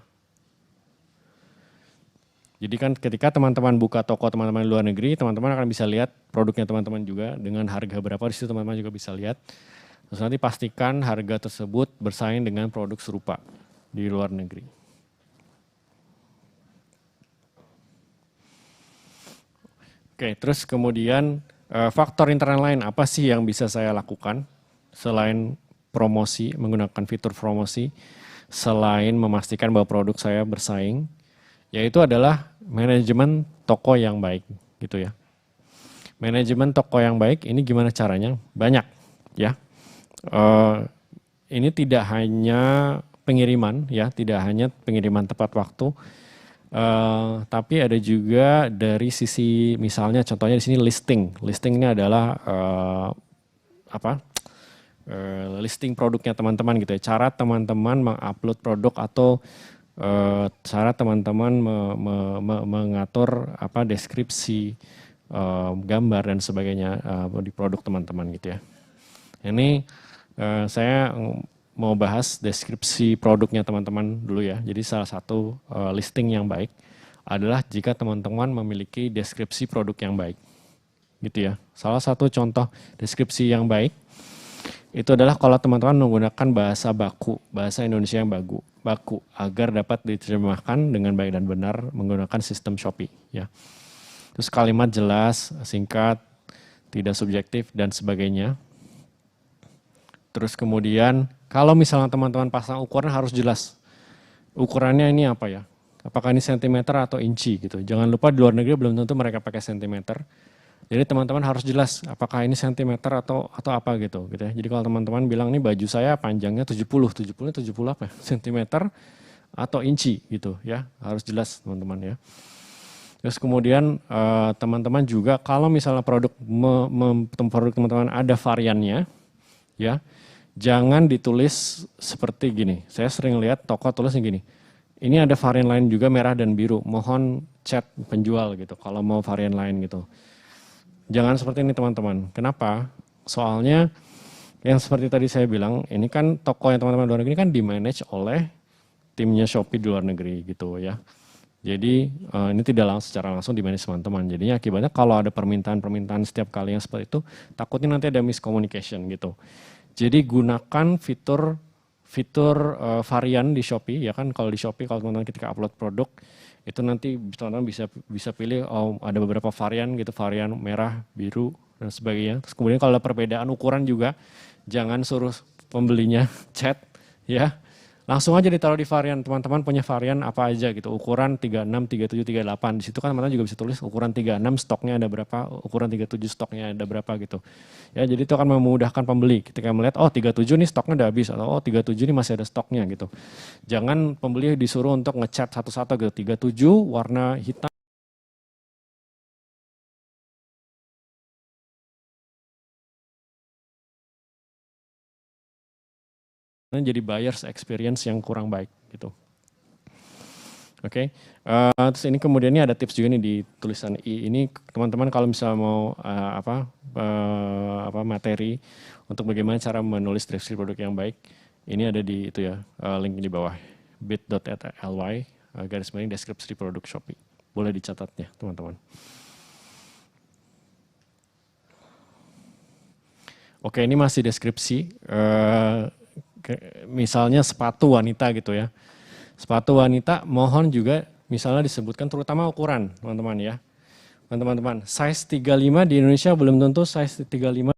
Jadi kan ketika teman-teman buka toko teman-teman di luar negeri, teman-teman akan bisa lihat produknya teman-teman juga dengan harga berapa, di situ teman-teman juga bisa lihat. Terus nanti pastikan harga tersebut bersaing dengan produk serupa di luar negeri. Oke, terus kemudian faktor internal lain apa sih yang bisa saya lakukan selain promosi, menggunakan fitur promosi, selain memastikan bahwa produk saya bersaing, yaitu adalah manajemen toko yang baik gitu ya. Manajemen toko yang baik ini gimana caranya? Banyak ya. Ini tidak hanya pengiriman ya, tidak hanya pengiriman tepat waktu, tapi ada juga dari sisi misalnya contohnya di sini listing. Listing ini adalah listing produknya teman-teman gitu ya. Cara teman-teman mengupload produk atau cara teman-teman mengatur deskripsi gambar dan sebagainya di produk teman-teman gitu ya. Ini saya mau bahas deskripsi produknya teman-teman dulu ya. Jadi salah satu listing yang baik adalah jika teman-teman memiliki deskripsi produk yang baik. Gitu ya. Salah satu contoh deskripsi yang baik itu adalah kalau teman-teman menggunakan bahasa baku, bahasa Indonesia yang baku agar dapat diterjemahkan dengan baik dan benar menggunakan sistem Shopee ya. Terus kalimat jelas, singkat, tidak subjektif dan sebagainya. Terus kemudian kalau misalnya teman-teman pasang ukuran harus jelas. Ukurannya ini apa ya? Apakah ini sentimeter atau inci gitu. Jangan lupa di luar negeri belum tentu mereka pakai sentimeter. Jadi teman-teman harus jelas apakah ini sentimeter atau apa gitu ya. Jadi kalau teman-teman bilang ini baju saya panjangnya 70 apa ya? Sentimeter atau inci gitu ya. Harus jelas teman-teman ya. Terus kemudian teman-teman juga kalau misalnya produk teman-teman ada variannya, ya jangan ditulis seperti gini. Saya sering lihat toko tulisnya gini. Ini ada varian lain juga merah dan biru. Mohon chat penjual gitu. Kalau mau varian lain gitu. Jangan seperti ini teman-teman. Kenapa? Soalnya yang seperti tadi saya bilang, ini kan toko yang teman-teman luar negeri kan di-manage oleh timnya Shopee di luar negeri gitu ya. Jadi ini tidak secara langsung di-manage teman-teman. Jadinya akibatnya kalau ada permintaan-permintaan setiap kali yang seperti itu, takutnya nanti ada miscommunication gitu. Jadi gunakan fitur varian di Shopee ya kan. Kalau di Shopee kalau teman-teman ketika upload produk itu nanti teman-teman bisa pilih ada beberapa varian gitu, varian merah, biru dan sebagainya. Terus kemudian kalau ada perbedaan ukuran juga jangan suruh pembelinya chat ya. Langsung aja ditaruh di varian, teman-teman punya varian apa aja gitu, ukuran 36, 37, 38. Di situ kan teman-teman juga bisa tulis ukuran 36 stoknya ada berapa, ukuran 37 stoknya ada berapa gitu. Ya, jadi itu akan memudahkan pembeli ketika melihat oh 37 nih stoknya udah habis atau oh 37 nih masih ada stoknya gitu. Jangan pembeli disuruh untuk ngecat satu-satu gitu, 37 warna hitam jadi buyers experience yang kurang baik gitu. Oke, terus ini kemudian ini ada tips juga nih di tulisan I ini teman-teman kalau misalnya mau materi untuk bagaimana cara menulis deskripsi produk yang baik, ini ada di itu ya link di bawah bit.ly garis miring deskripsi produk Shopee. Boleh dicatatnya teman-teman. Oke, ini masih deskripsi. Misalnya sepatu wanita gitu ya. Sepatu wanita mohon juga misalnya disebutkan terutama ukuran teman-teman ya. Teman-teman, size 35 di Indonesia belum tentu size 35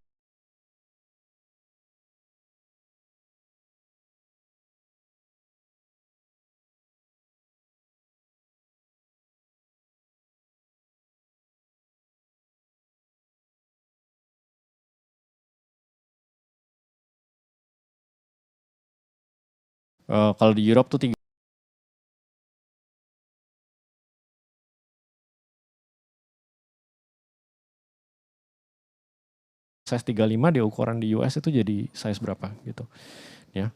kalau di Europe tuh size 35 di ukuran di US itu jadi size berapa gitu ya.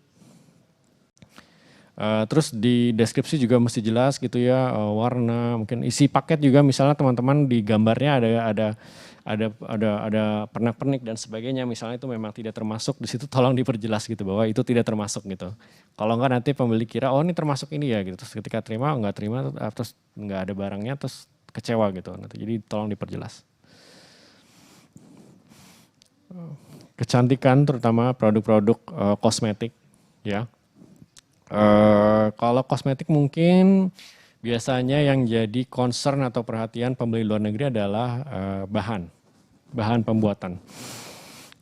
Terus di deskripsi juga mesti jelas gitu ya, warna, mungkin isi paket juga misalnya teman-teman di gambarnya ada pernak-pernik dan sebagainya, misalnya itu memang tidak termasuk di situ tolong diperjelas gitu bahwa itu tidak termasuk gitu. Kalau enggak nanti pembeli kira oh ini termasuk ini ya gitu, terus ketika terima terus nggak ada barangnya terus kecewa gitu nanti. Jadi tolong diperjelas. Kecantikan terutama produk-produk kosmetik ya. Kalau kosmetik mungkin biasanya yang jadi concern atau perhatian pembeli luar negeri adalah bahan pembuatan.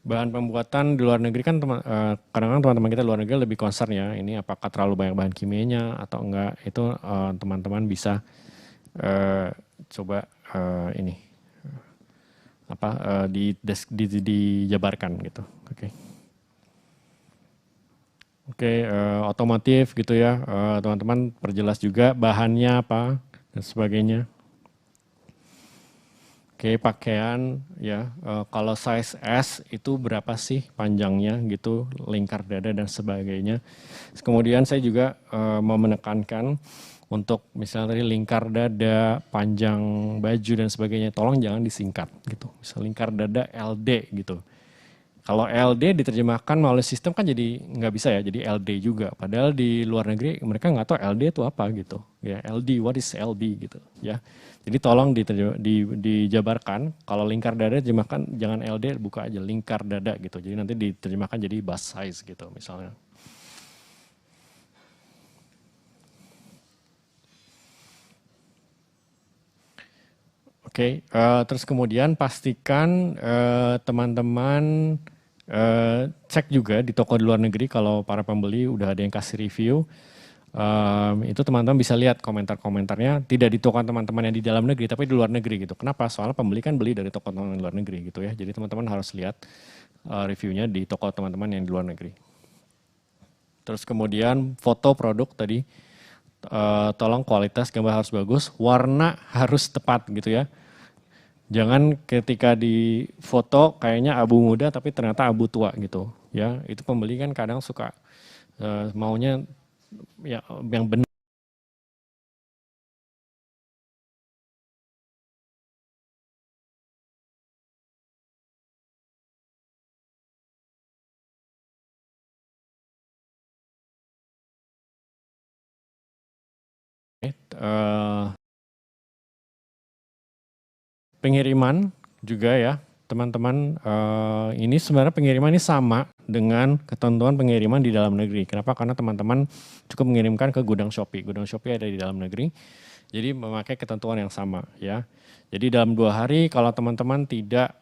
Bahan pembuatan di luar negeri kan kadang-kadang teman-teman kita di luar negeri lebih concern ya, ini apakah terlalu banyak bahan kimianya atau enggak, itu teman-teman bisa coba ini dijabarkan gitu. Oke, otomotif gitu ya, teman-teman perjelas juga bahannya apa dan sebagainya. Oke, pakaian ya, kalau size S itu berapa sih panjangnya gitu, lingkar dada dan sebagainya. Kemudian saya juga mau menekankan untuk misalnya tadi lingkar dada, panjang baju dan sebagainya, tolong jangan disingkat gitu. Misal lingkar dada LD gitu. Kalau LD diterjemahkan melalui sistem kan jadi nggak bisa ya, jadi LD juga. Padahal di luar negeri mereka nggak tahu LD itu apa gitu. Ya LD, what is LD gitu ya. Jadi tolong dijabarkan. Kalau lingkar dada diterjemahkan jangan LD, buka aja lingkar dada gitu. Jadi nanti diterjemahkan jadi bust size gitu misalnya. Oke, terus kemudian pastikan teman-teman cek juga di toko di luar negeri kalau para pembeli udah ada yang kasih review, itu teman-teman bisa lihat komentar-komentarnya tidak di toko teman-teman yang di dalam negeri tapi di luar negeri gitu. Kenapa? Soalnya pembeli kan beli dari toko teman-teman di luar negeri gitu ya. Jadi teman-teman harus lihat reviewnya di toko teman-teman yang di luar negeri. Terus kemudian foto produk tadi. tolong kualitas gambar harus bagus, warna harus tepat gitu ya. Jangan ketika di foto kayaknya abu muda tapi ternyata abu tua gitu ya. Itu pembeli kan kadang suka maunya ya yang benar. Pengiriman juga ya teman-teman, ini sebenarnya pengiriman ini sama dengan ketentuan pengiriman di dalam negeri. Kenapa? Karena teman-teman cukup mengirimkan ke gudang Shopee. Gudang Shopee ada di dalam negeri, jadi memakai ketentuan yang sama ya. Jadi dalam 2 hari kalau teman-teman tidak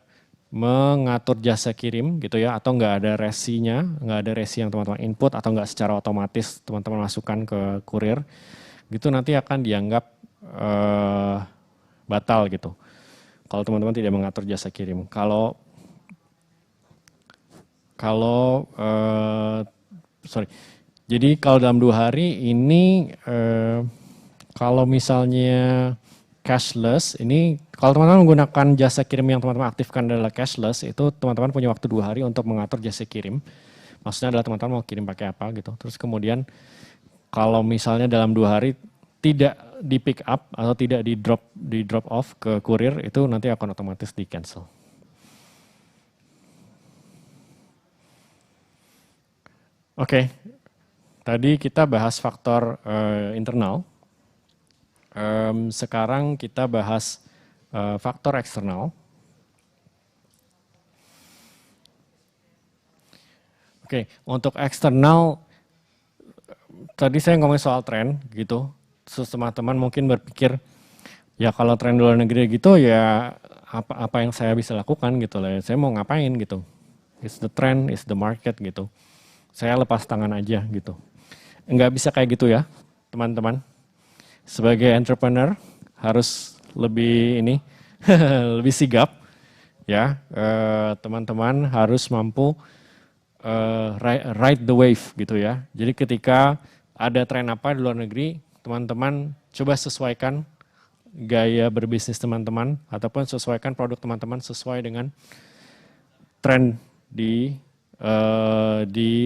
mengatur jasa kirim gitu ya, atau nggak ada resinya, nggak ada resi yang teman-teman input, atau nggak secara otomatis teman-teman masukkan ke kurir, gitu nanti akan dianggap batal gitu. Kalau teman-teman tidak mengatur jasa kirim. Jadi kalau dalam 2 hari ini kalau misalnya cashless, ini kalau teman-teman menggunakan jasa kirim yang teman-teman aktifkan adalah cashless, itu teman-teman punya waktu 2 hari untuk mengatur jasa kirim. Maksudnya adalah teman-teman mau kirim pakai apa gitu. Terus kemudian kalau misalnya dalam 2 hari tidak di pick up atau tidak di drop off ke kurir, itu nanti akan otomatis di cancel. Oke, tadi kita bahas faktor internal. Sekarang kita bahas faktor eksternal. Oke, untuk eksternal tadi saya ngomongin soal tren gitu. Teman-teman mungkin berpikir ya kalau tren di luar negeri gitu ya apa yang saya bisa lakukan gitu lah. Saya mau ngapain gitu. It's the trend, it's the market gitu. Saya lepas tangan aja gitu. Enggak bisa kayak gitu ya, teman-teman. Sebagai entrepreneur harus lebih lebih sigap ya. Teman-teman harus mampu ride the wave gitu ya. Jadi ketika ada tren apa di luar negeri, teman-teman coba sesuaikan gaya berbisnis teman-teman ataupun sesuaikan produk teman-teman sesuai dengan tren di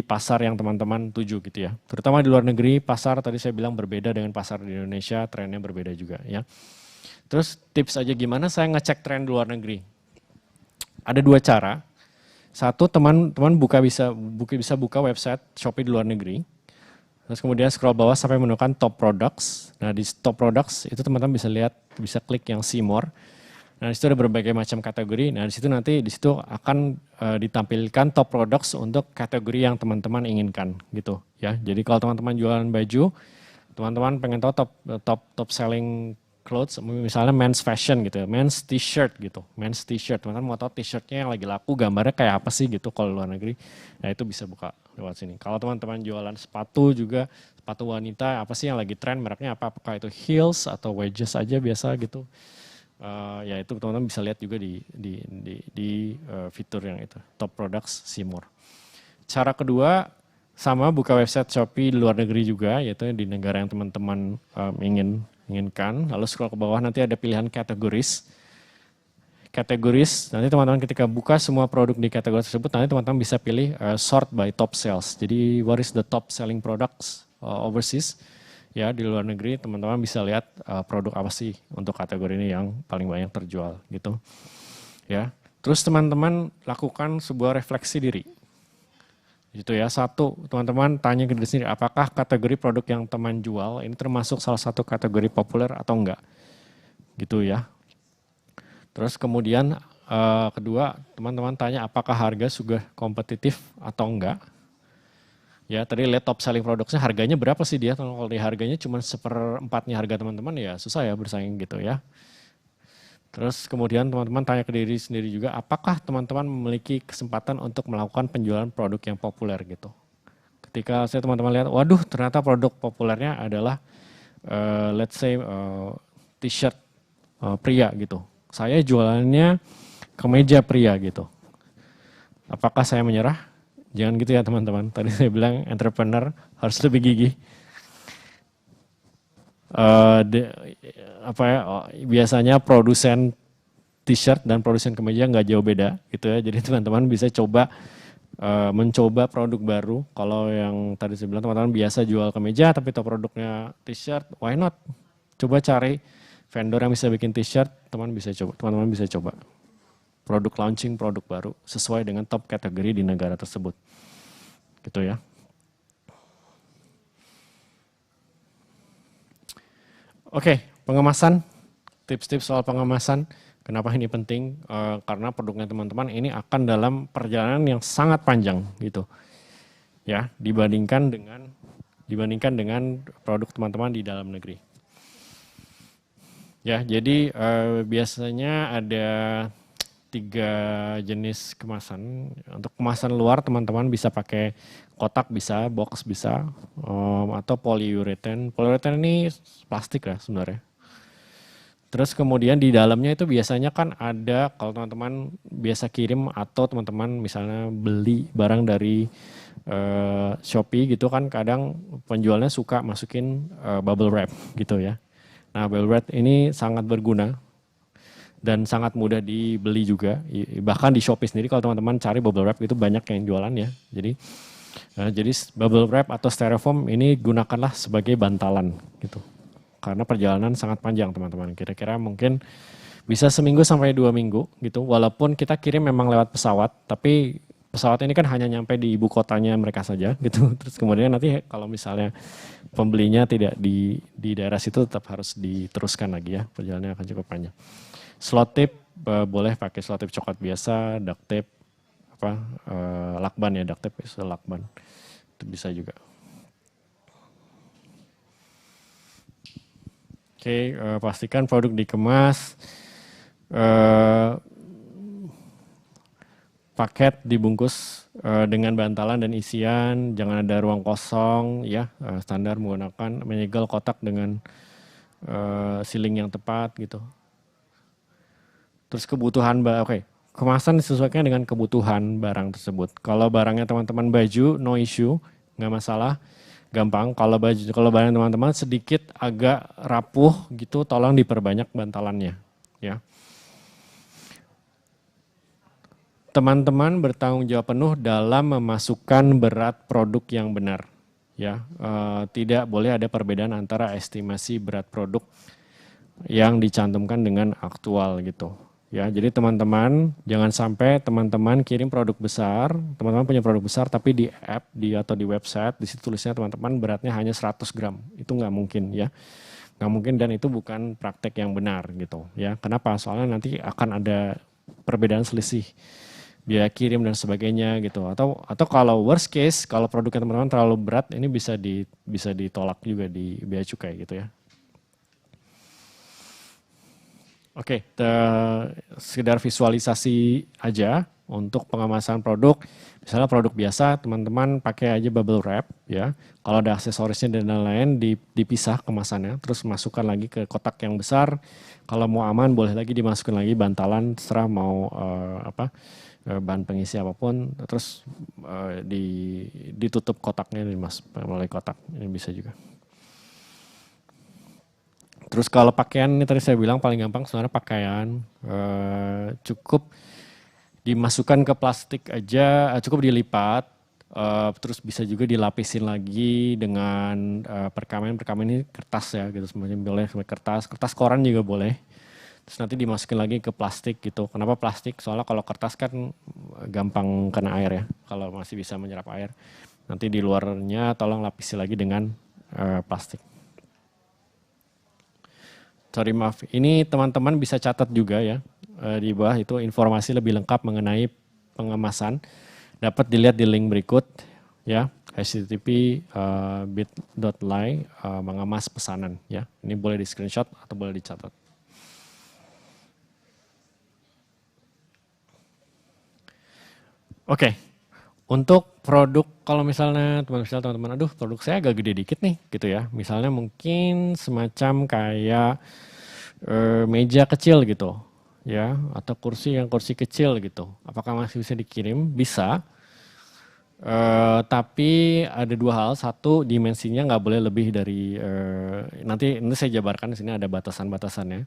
pasar yang teman-teman tuju gitu ya. Terutama di luar negeri, pasar tadi saya bilang berbeda dengan pasar di Indonesia, trennya berbeda juga ya. Terus tips aja gimana saya ngecek tren di luar negeri. Ada 2 cara. Satu, teman-teman bisa buka website Shopee di luar negeri. Terus kemudian scroll bawah sampai menemukan top products. Nah di top products itu teman-teman bisa lihat, bisa klik yang see more. Nah di situ ada berbagai macam kategori. Nah di situ akan ditampilkan top products untuk kategori yang teman-teman inginkan gitu ya. Jadi kalau teman-teman jualan baju, teman-teman pengen tahu top selling clothes, misalnya men's fashion gitu ya, men's t-shirt gitu, men's t-shirt, teman-teman mau tahu t-shirtnya yang lagi laku gambarnya kayak apa sih gitu kalau luar negeri, nah itu bisa buka lewat sini. Kalau teman-teman jualan sepatu juga, sepatu wanita apa sih yang lagi tren, mereknya apa, apakah itu heels atau wedges aja biasa gitu, ya itu teman-teman bisa lihat juga di fitur yang itu, top products, see more. Cara kedua sama buka website Shopee di luar negeri juga, yaitu di negara yang teman-teman inginkan, lalu scroll ke bawah nanti ada pilihan kategoris. Nanti teman-teman ketika buka semua produk di kategori tersebut, nanti teman-teman bisa pilih sort by top sales. Jadi what is the top selling products overseas, ya di luar negeri teman-teman bisa lihat produk apa sih untuk kategori ini yang paling banyak terjual gitu. Ya, terus teman-teman lakukan sebuah refleksi diri. Gitu ya, satu, teman-teman tanya ke diri sendiri, apakah kategori produk yang teman jual ini termasuk salah satu kategori populer atau enggak? Gitu ya. Terus kemudian kedua, teman-teman tanya apakah harga sudah kompetitif atau enggak? Ya, tadi lihat top selling produknya harganya berapa sih dia? Kalau di harganya cuma 1/4 harga teman-teman ya susah ya bersaing gitu ya. Terus kemudian teman-teman tanya ke diri sendiri juga, apakah teman-teman memiliki kesempatan untuk melakukan penjualan produk yang populer gitu. Ketika saya teman-teman lihat, waduh ternyata produk populernya adalah let's say t-shirt pria gitu. Saya jualannya kemeja pria gitu. Apakah saya menyerah? Jangan gitu ya teman-teman. Tadi saya bilang entrepreneur harus lebih gigih. de- apa ya, biasanya produsen t-shirt dan produsen kemeja nggak jauh beda gitu ya. Jadi teman-teman bisa coba mencoba produk baru. Kalau yang tadi saya bilang teman-teman biasa jual kemeja tapi tahu produknya t-shirt, why not? Coba cari vendor yang bisa bikin t-shirt, teman-teman bisa coba. Produk launching produk baru sesuai dengan top kategori di negara tersebut. Gitu ya. Oke, pengemasan, tips-tips soal pengemasan. Kenapa ini penting? Karena produknya teman-teman ini akan dalam perjalanan yang sangat panjang gitu, ya, dibandingkan dengan produk teman-teman di dalam negeri. Ya, jadi biasanya ada 3 jenis kemasan. Untuk kemasan luar teman-teman bisa pakai kotak bisa, box bisa, atau polyurethane. Polyurethane ini plastik lah sebenarnya. Terus kemudian di dalamnya itu biasanya kan ada, kalau teman-teman biasa kirim atau teman-teman misalnya beli barang dari Shopee gitu kan, kadang penjualnya suka masukin bubble wrap gitu ya. Nah, bubble wrap ini sangat berguna dan sangat mudah dibeli juga. Bahkan di Shopee sendiri kalau teman-teman cari bubble wrap itu banyak yang jualan ya. Jadi bubble wrap atau styrofoam ini gunakanlah sebagai bantalan gitu. Karena perjalanan sangat panjang teman-teman. Kira-kira mungkin bisa seminggu sampai 2 minggu gitu. Walaupun kita kirim memang lewat pesawat, tapi pesawat ini kan hanya nyampe di ibu kotanya mereka saja gitu. Terus kemudian nanti kalau misalnya pembelinya tidak di daerah situ tetap harus diteruskan lagi ya. Perjalanannya akan cukup panjang. Slot tape boleh pakai slot tape coklat biasa, duct tape lakban ya, duct tape itu lakban. Itu bisa juga. Oke, pastikan produk dikemas, paket dibungkus dengan bantalan dan isian, jangan ada ruang kosong, ya, standar menggunakan menyegel kotak dengan sealing yang tepat gitu. Terus kebutuhan, kemasan disesuaikan dengan kebutuhan barang tersebut. Kalau barangnya teman-teman baju, no issue, nggak masalah. Gampang. Kalau barang teman-teman sedikit agak rapuh gitu, tolong diperbanyak bantalannya, ya. Teman-teman bertanggung jawab penuh dalam memasukkan berat produk yang benar, ya. Tidak boleh ada perbedaan antara estimasi berat produk yang dicantumkan dengan aktual gitu. Ya, jadi teman-teman jangan sampai teman-teman kirim produk besar, teman-teman punya produk besar tapi di app atau di website di situ tulisnya teman-teman beratnya hanya 100 gram. Itu nggak mungkin ya. Nggak mungkin dan itu bukan praktek yang benar gitu ya. Kenapa? Soalnya nanti akan ada perbedaan selisih biaya kirim dan sebagainya gitu. Atau kalau worst case kalau produknya teman-teman terlalu berat ini bisa ditolak juga di biaya cukai gitu ya. Oke, sekedar visualisasi aja untuk pengemasan produk. Misalnya produk biasa, teman-teman pakai aja bubble wrap ya. Kalau ada aksesorisnya dan lain-lain dipisah kemasannya, terus masukkan lagi ke kotak yang besar. Kalau mau aman boleh lagi dimasukkan lagi bantalan, terserah mau bahan pengisi apapun, terus ditutup kotaknya melalui kotak, ini bisa juga. Terus kalau pakaian ini tadi saya bilang paling gampang sebenarnya pakaian cukup dimasukkan ke plastik aja, cukup dilipat, terus bisa juga dilapisin lagi dengan perkamen ini kertas ya gitu, semacam boleh kertas koran juga boleh. Terus nanti dimasukin lagi ke plastik gitu. Kenapa plastik? Soalnya kalau kertas kan gampang kena air ya, kalau masih bisa menyerap air. Nanti di luarnya tolong lapisi lagi dengan plastik. Sorry maaf, ini teman-teman bisa catat juga ya, di bawah itu informasi lebih lengkap mengenai pengemasan. Dapat dilihat di link berikut ya, http bit.ly mengemas pesanan ya. Ini boleh di screenshot atau boleh dicatat. Oke, untuk produk kalau misalnya teman-teman, aduh produk saya agak gede dikit nih gitu ya. Misalnya mungkin semacam kayak meja kecil gitu ya, atau kursi kecil gitu. Apakah masih bisa dikirim? Bisa. Tapi ada dua hal. Satu, dimensinya nggak boleh lebih dari nanti saya jabarkan di sini ada batasan-batasannya.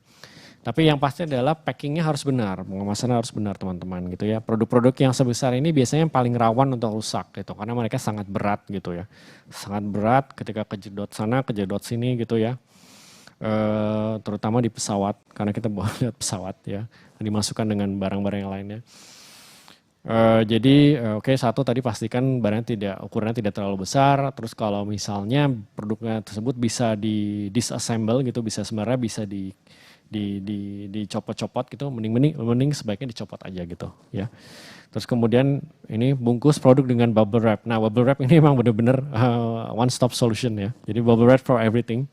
Tapi yang pasti adalah packingnya harus benar, pengemasannya harus benar teman-teman gitu ya. Produk-produk yang sebesar ini biasanya yang paling rawan untuk rusak gitu, karena mereka sangat berat gitu ya. Sangat berat ketika kejedot sana, kejedot sini gitu ya. Terutama di pesawat, karena kita bawa lihat pesawat ya, dimasukkan dengan barang-barang yang lainnya. Jadi oke, satu tadi pastikan barangnya ukurannya tidak terlalu besar. Terus kalau misalnya produknya tersebut bisa di disassemble gitu, sebenarnya bisa dicopot-copot gitu, mending sebaiknya dicopot aja gitu ya. Terus kemudian ini bungkus produk dengan bubble wrap. Nah, bubble wrap ini memang benar-benar one stop solution ya. Jadi bubble wrap for everything.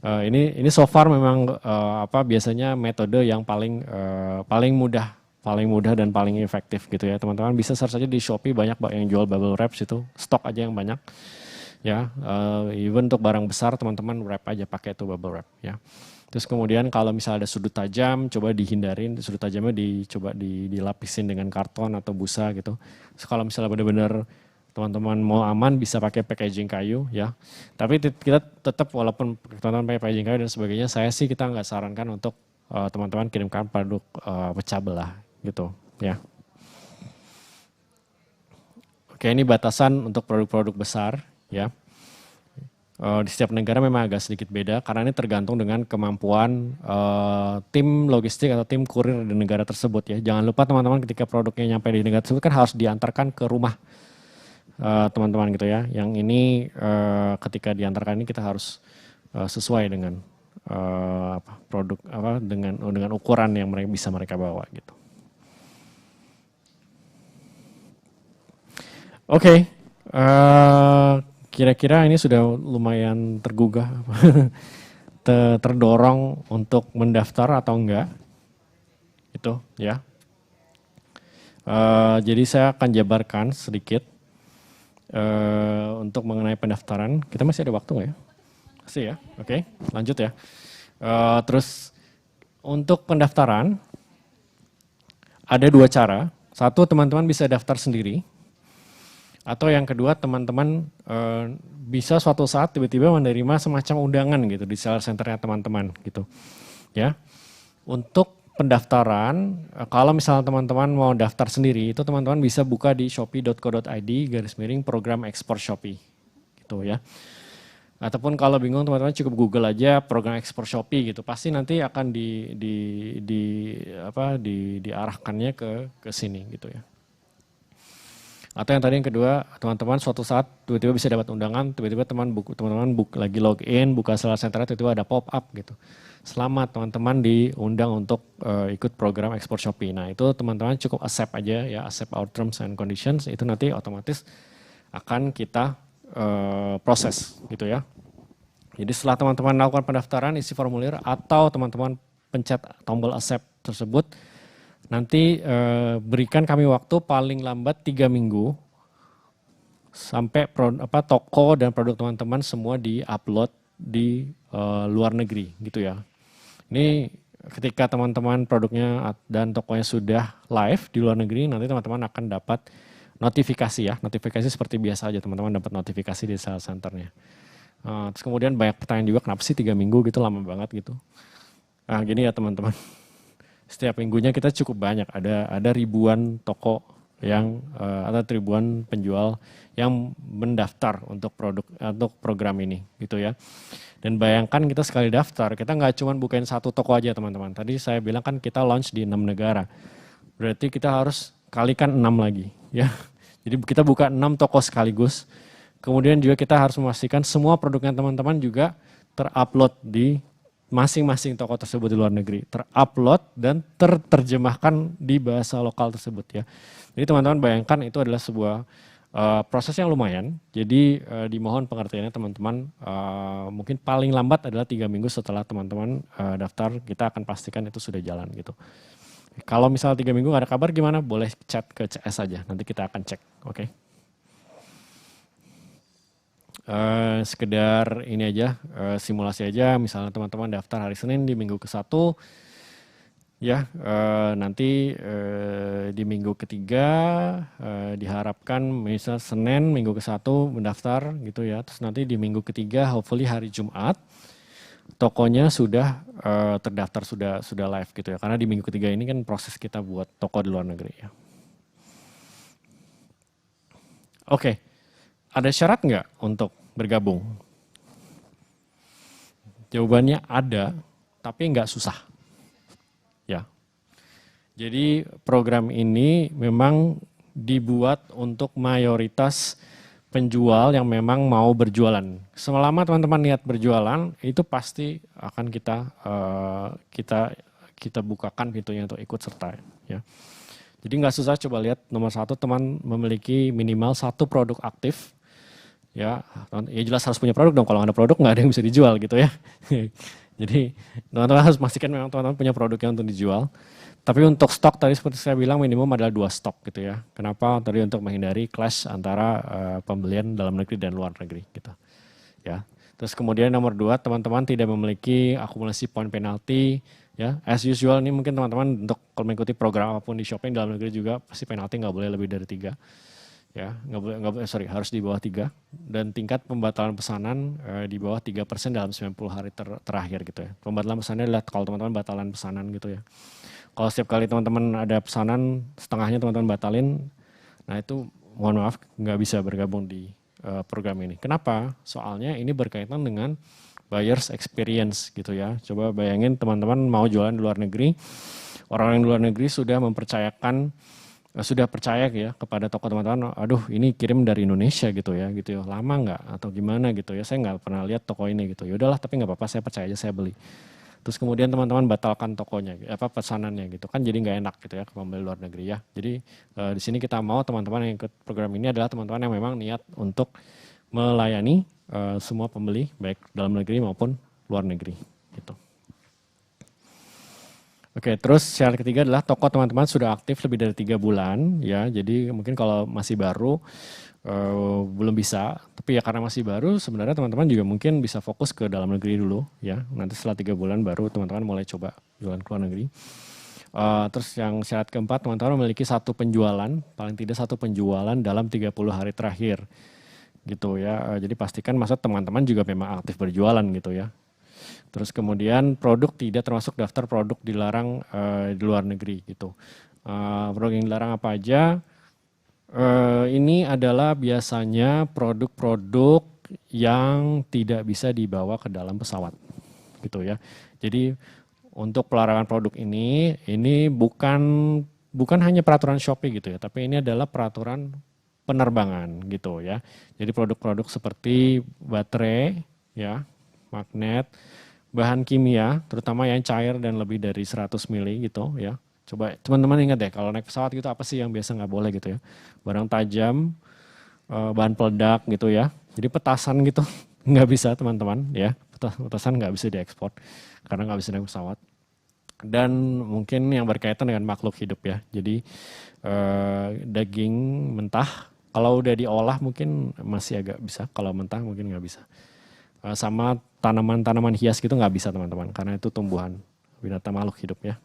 Ini so far memang biasanya metode yang paling mudah dan paling efektif gitu ya. Teman-teman bisa search aja di Shopee, banyak yang jual bubble wraps itu, stok aja yang banyak. Ya, even untuk barang besar teman-teman wrap aja pakai itu bubble wrap ya. Terus kemudian kalau misalnya ada sudut tajam, coba dihindarin, sudut tajamnya coba dilapisin dengan karton atau busa gitu. Terus kalau misalnya benar-benar teman-teman mau aman bisa pakai packaging kayu ya. Tapi kita tetap walaupun teman-teman pakai packaging kayu dan sebagainya, kita nggak sarankan untuk teman-teman kirimkan produk pecah belah gitu ya. Oke, ini batasan untuk produk-produk besar ya. Di setiap negara memang agak sedikit beda karena ini tergantung dengan kemampuan tim logistik atau tim kurir di negara tersebut ya. Jangan lupa teman-teman ketika produknya nyampe di negara tersebut kan harus diantarkan ke rumah teman-teman gitu ya. Yang ini ketika diantarkan ini kita harus sesuai dengan produk dengan ukuran yang bisa mereka bawa gitu. Oke. Kira-kira ini sudah lumayan tergugah, terdorong untuk mendaftar atau enggak, itu ya. Jadi saya akan jabarkan sedikit untuk mengenai pendaftaran. Kita masih ada waktu nggak ya? Masih ya, oke, lanjut ya. Terus untuk pendaftaran ada dua cara. Satu, teman-teman bisa daftar sendiri. Atau yang kedua, teman-teman bisa suatu saat tiba-tiba menerima semacam undangan gitu di seller centernya teman-teman gitu. Ya. Untuk pendaftaran, kalau misalnya teman-teman mau daftar sendiri, itu teman-teman bisa buka di shopee.co.id/program ekspor Shopee. Gitu ya. Ataupun kalau bingung teman-teman cukup Google aja program ekspor Shopee gitu. Pasti nanti akan diarahkannya ke sini gitu ya. Atau yang tadi yang kedua, teman-teman suatu saat tiba-tiba bisa dapat undangan, tiba-tiba teman-teman lagi login, buka seller center, tiba-tiba ada pop-up gitu. Selamat teman-teman diundang untuk ikut program ekspor Shopee. Nah itu teman-teman cukup accept aja ya, accept our terms and conditions, itu nanti otomatis akan kita proses gitu ya. Jadi setelah teman-teman melakukan pendaftaran, isi formulir, atau teman-teman pencet tombol accept tersebut, nanti berikan kami waktu paling lambat 3 minggu sampai toko dan produk teman-teman semua di-upload di luar negeri gitu ya. Ini ketika teman-teman produknya dan tokonya sudah live di luar negeri, nanti teman-teman akan dapat notifikasi ya. Notifikasi seperti biasa aja, teman-teman dapat notifikasi di sales centernya. Terus kemudian banyak pertanyaan juga, kenapa sih 3 minggu gitu, lama banget gitu. Nah gini ya teman-teman. Setiap minggunya kita cukup banyak, ada ribuan toko yang atau ribuan penjual yang mendaftar untuk program ini gitu ya. Dan bayangkan kita sekali daftar, kita nggak cuma bukain satu toko aja teman-teman. Tadi saya bilang kan kita launch di 6 negara. Berarti kita harus kalikan 6 lagi ya. Jadi kita buka 6 toko sekaligus. Kemudian juga kita harus memastikan semua produknya teman-teman juga terupload di masing-masing toko tersebut di luar negeri, terupload dan terjemahkan di bahasa lokal tersebut ya. Jadi teman-teman bayangkan itu adalah sebuah proses yang lumayan. Jadi dimohon pengertiannya teman-teman, mungkin paling lambat adalah 3 minggu setelah teman-teman daftar, kita akan pastikan itu sudah jalan gitu. Kalau misalnya 3 minggu gak ada kabar gimana? Boleh chat ke CS saja, nanti kita akan cek, oke? Sekedar ini aja, simulasi aja, misalnya teman-teman daftar hari Senin di minggu ke-1, Ya, nanti di minggu ketiga diharapkan misal Senin minggu ke-1 mendaftar gitu ya. Terus nanti di minggu ketiga hopefully hari Jumat tokonya sudah terdaftar, sudah live gitu ya. Karena di minggu ketiga ini kan proses kita buat toko di luar negeri ya. Oke, ada syarat nggak untuk bergabung? Jawabannya ada, tapi nggak susah. Ya. Jadi program ini memang dibuat untuk mayoritas penjual yang memang mau berjualan. Selama teman-teman niat berjualan, itu pasti akan kita bukakan pintunya untuk ikut serta. Ya. Jadi nggak susah, coba lihat nomor 1 teman memiliki minimal 1 produk aktif. Ya jelas harus punya produk dong, kalau nggak ada produk nggak ada yang bisa dijual gitu ya. Jadi teman-teman harus pastikan memang teman-teman punya produknya untuk dijual. Tapi untuk stok tadi seperti saya bilang minimum adalah 2 stok gitu ya. Kenapa? Tadi untuk menghindari clash antara pembelian dalam negeri dan luar negeri gitu. Ya. Terus kemudian nomor 2, teman-teman tidak memiliki akumulasi poin penalti ya. As usual ini mungkin teman-teman untuk kalau mengikuti program apapun di Shopee dalam negeri juga pasti penalti nggak boleh lebih dari 3. Ya, harus di bawah 3, dan tingkat pembatalan pesanan di bawah 3% dalam 90 hari terakhir gitu ya. Pembatalan pesanannya adalah kalau teman-teman batalan pesanan gitu ya. Kalau setiap kali teman-teman ada pesanan setengahnya teman-teman batalin, nah itu mohon maaf nggak bisa bergabung di program ini. Kenapa? Soalnya ini berkaitan dengan buyers experience gitu ya. Coba bayangin teman-teman mau jualan di luar negeri, orang yang di luar negeri sudah percaya ya kepada toko teman-teman, aduh ini kirim dari Indonesia gitu ya, lama nggak atau gimana gitu ya, saya nggak pernah lihat toko ini gitu, ya udahlah tapi nggak apa-apa, saya percaya aja, saya beli. Terus kemudian teman-teman batalkan tokonya, pesanannya gitu kan, jadi nggak enak gitu ya ke pembeli luar negeri ya. Jadi di sini kita mau teman-teman yang ikut program ini adalah teman-teman yang memang niat untuk melayani semua pembeli baik dalam negeri maupun luar negeri gitu. Oke, terus syarat ketiga adalah toko teman-teman sudah aktif lebih dari 3 bulan ya. Jadi mungkin kalau masih baru belum bisa, tapi ya karena masih baru sebenarnya teman-teman juga mungkin bisa fokus ke dalam negeri dulu ya. Nanti setelah 3 bulan baru teman-teman mulai coba jualan ke luar negeri. Terus yang syarat keempat, teman-teman memiliki 1 penjualan, paling tidak 1 penjualan dalam 30 hari terakhir gitu ya. Jadi pastikan maksud teman-teman juga memang aktif berjualan gitu ya. Terus kemudian produk tidak termasuk daftar produk dilarang di luar negeri gitu. Produk yang dilarang apa aja? Ini adalah biasanya produk-produk yang tidak bisa dibawa ke dalam pesawat gitu ya. Jadi untuk pelarangan produk ini bukan hanya peraturan Shopee gitu ya, tapi ini adalah peraturan penerbangan gitu ya. Jadi produk-produk seperti baterai ya, magnet, bahan kimia, terutama yang cair dan lebih dari 100 mili gitu ya. Coba teman-teman ingat deh, kalau naik pesawat gitu apa sih yang biasa nggak boleh gitu ya. Barang tajam, bahan peledak gitu ya. Jadi petasan gitu nggak bisa teman-teman ya. Petasan nggak bisa diekspor karena nggak bisa naik pesawat. Dan mungkin yang berkaitan dengan makhluk hidup ya. Jadi daging mentah, kalau udah diolah mungkin masih agak bisa, kalau mentah mungkin nggak bisa. Sama tanaman-tanaman hias gitu nggak bisa teman-teman, karena itu tumbuhan, binatang makhluk hidup ya.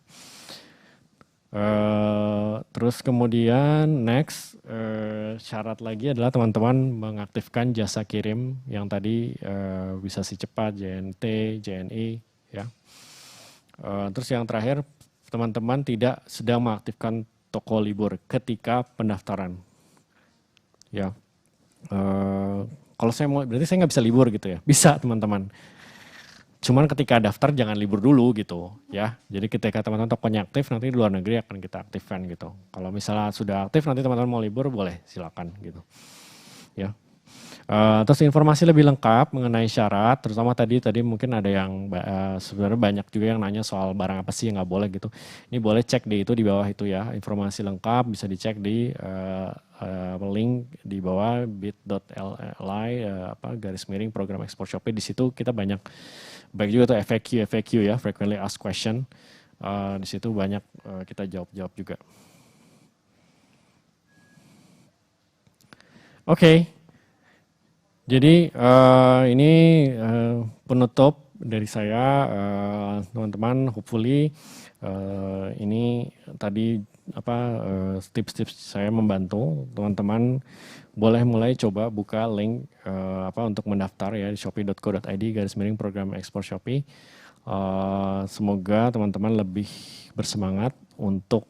Terus kemudian next syarat lagi adalah teman-teman mengaktifkan jasa kirim yang tadi bisa si cepat, JNT, JNE ya. Terus yang terakhir, teman-teman tidak sedang mengaktifkan toko libur ketika pendaftaran ya. Kalau saya mau, berarti saya nggak bisa libur gitu ya? Bisa teman-teman. Cuman ketika daftar jangan libur dulu gitu ya. Jadi ketika teman-teman tokonya aktif, nanti di luar negeri akan kita aktifkan gitu. Kalau misalnya sudah aktif, nanti teman-teman mau libur boleh, silakan gitu. Ya. Terus informasi lebih lengkap mengenai syarat, terutama tadi mungkin ada yang sebenarnya banyak juga yang nanya soal barang apa sih yang nggak boleh gitu. Ini boleh cek di bawah itu ya, informasi lengkap bisa dicek di link di bawah bit.ly / program ekspor Shopee. Di situ kita banyak baik juga tuh FAQ ya, frequently asked question. Di situ banyak kita jawab juga. Oke. Jadi ini penutup dari saya, teman-teman, hopefully ini tadi tips-tips saya membantu teman-teman. Boleh mulai coba buka link untuk mendaftar ya di shopee.co.id/program ekspor Shopee. Semoga teman-teman lebih bersemangat untuk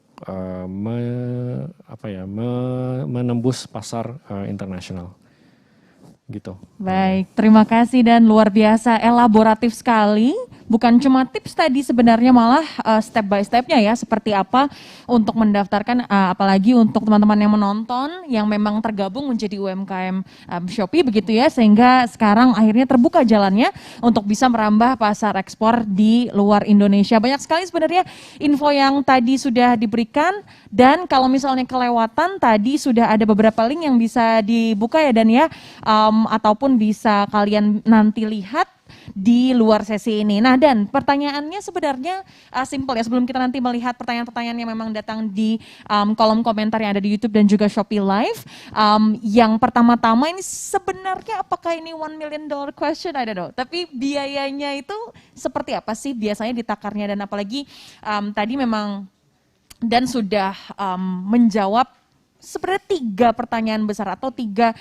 menembus pasar internasional. Gitu. Baik, terima kasih dan luar biasa elaboratif sekali. Bukan cuma tips tadi sebenarnya, malah step by stepnya ya seperti apa untuk mendaftarkan, apalagi untuk teman-teman yang menonton yang memang tergabung menjadi UMKM Shopee begitu ya, sehingga sekarang akhirnya terbuka jalannya untuk bisa merambah pasar ekspor di luar Indonesia. Banyak sekali sebenarnya info yang tadi sudah diberikan, dan kalau misalnya kelewatan tadi sudah ada beberapa link yang bisa dibuka ya Dan ya, ataupun bisa kalian nanti lihat di luar sesi ini. Nah Dan, pertanyaannya sebenarnya simpel ya, sebelum kita nanti melihat pertanyaan-pertanyaan yang memang datang di kolom komentar yang ada di YouTube dan juga Shopee Live. Yang pertama-tama ini sebenarnya apakah ini $1 million question? I don't know. Tapi biayanya itu seperti apa sih biasanya ditakarnya, dan apalagi tadi memang Dan sudah menjawab sebenarnya 3 pertanyaan besar atau 3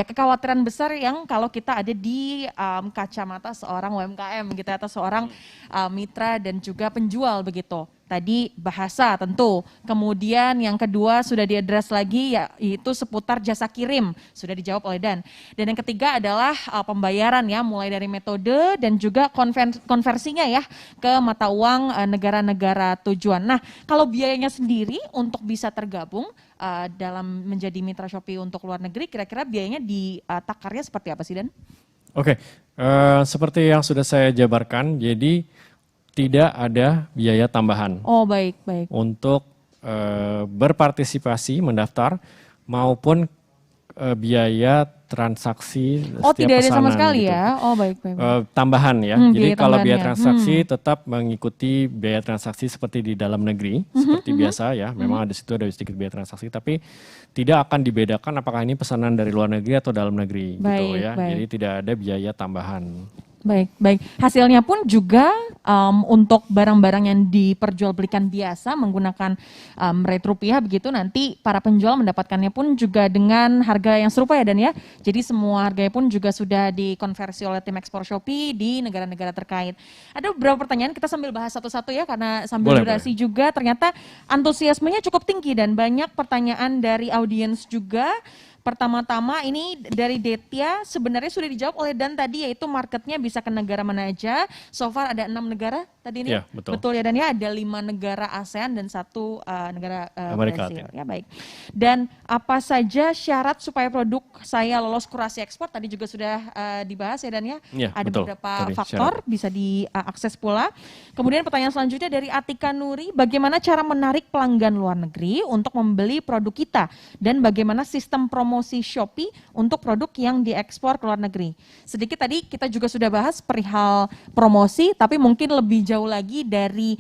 kekhawatiran besar yang kalau kita ada di kacamata seorang UMKM gitu atau seorang mitra dan juga penjual begitu. Tadi bahasa tentu, kemudian yang kedua sudah diadres lagi yaitu seputar jasa kirim, sudah dijawab oleh Dan. Dan yang ketiga adalah pembayaran ya, mulai dari metode dan juga konversinya ya ke mata uang negara-negara tujuan. Nah kalau biayanya sendiri untuk bisa tergabung dalam menjadi mitra Shopee untuk luar negeri, kira-kira biayanya di takarnya seperti apa sih Dan? Oke, seperti yang sudah saya jabarkan, jadi tidak ada biaya tambahan. Oh baik. Untuk berpartisipasi mendaftar maupun biaya transaksi setiap pesanan. Oh tidak ada sama sekali gitu. ya? Oh baik. Tambahan ya, jadi kalau biaya ya. transaksi tetap mengikuti biaya transaksi seperti di dalam negeri, seperti biasa ya, memang ada situ ada sedikit biaya transaksi, tapi tidak akan dibedakan apakah ini pesanan dari luar negeri atau dalam negeri gitu ya, jadi tidak ada biaya tambahan. Baik. Hasilnya pun juga untuk barang-barang yang diperjualbelikan biasa menggunakan rate rupiah begitu, nanti para penjual mendapatkannya pun juga dengan harga yang serupa ya Dan ya. Jadi semua harganya pun juga sudah dikonversi oleh tim ekspor Shopee di negara-negara terkait. Ada beberapa pertanyaan, kita sambil bahas satu-satu ya karena sambil durasi juga ternyata antusiasmenya cukup tinggi dan banyak pertanyaan dari audiens juga. Pertama-tama ini dari Detya, sebenarnya sudah dijawab oleh Dan tadi, yaitu marketnya bisa ke negara mana aja. So far ada 6 negara tadi ini. Ya, betul ya Dan ya, ada 5 negara ASEAN dan 1 negara Amerika Brasil. Ya baik. Dan apa saja syarat supaya produk saya lolos kurasi ekspor? Tadi juga sudah dibahas ya Dan ya. Ada beberapa faktor bisa diakses pula. Kemudian pertanyaan selanjutnya dari Atika Nuri, bagaimana cara menarik pelanggan luar negeri untuk membeli produk kita? Dan bagaimana sistem promosi Shopee untuk produk yang diekspor ke luar negeri? Sedikit tadi kita juga sudah bahas perihal promosi, tapi mungkin lebih jauh lagi dari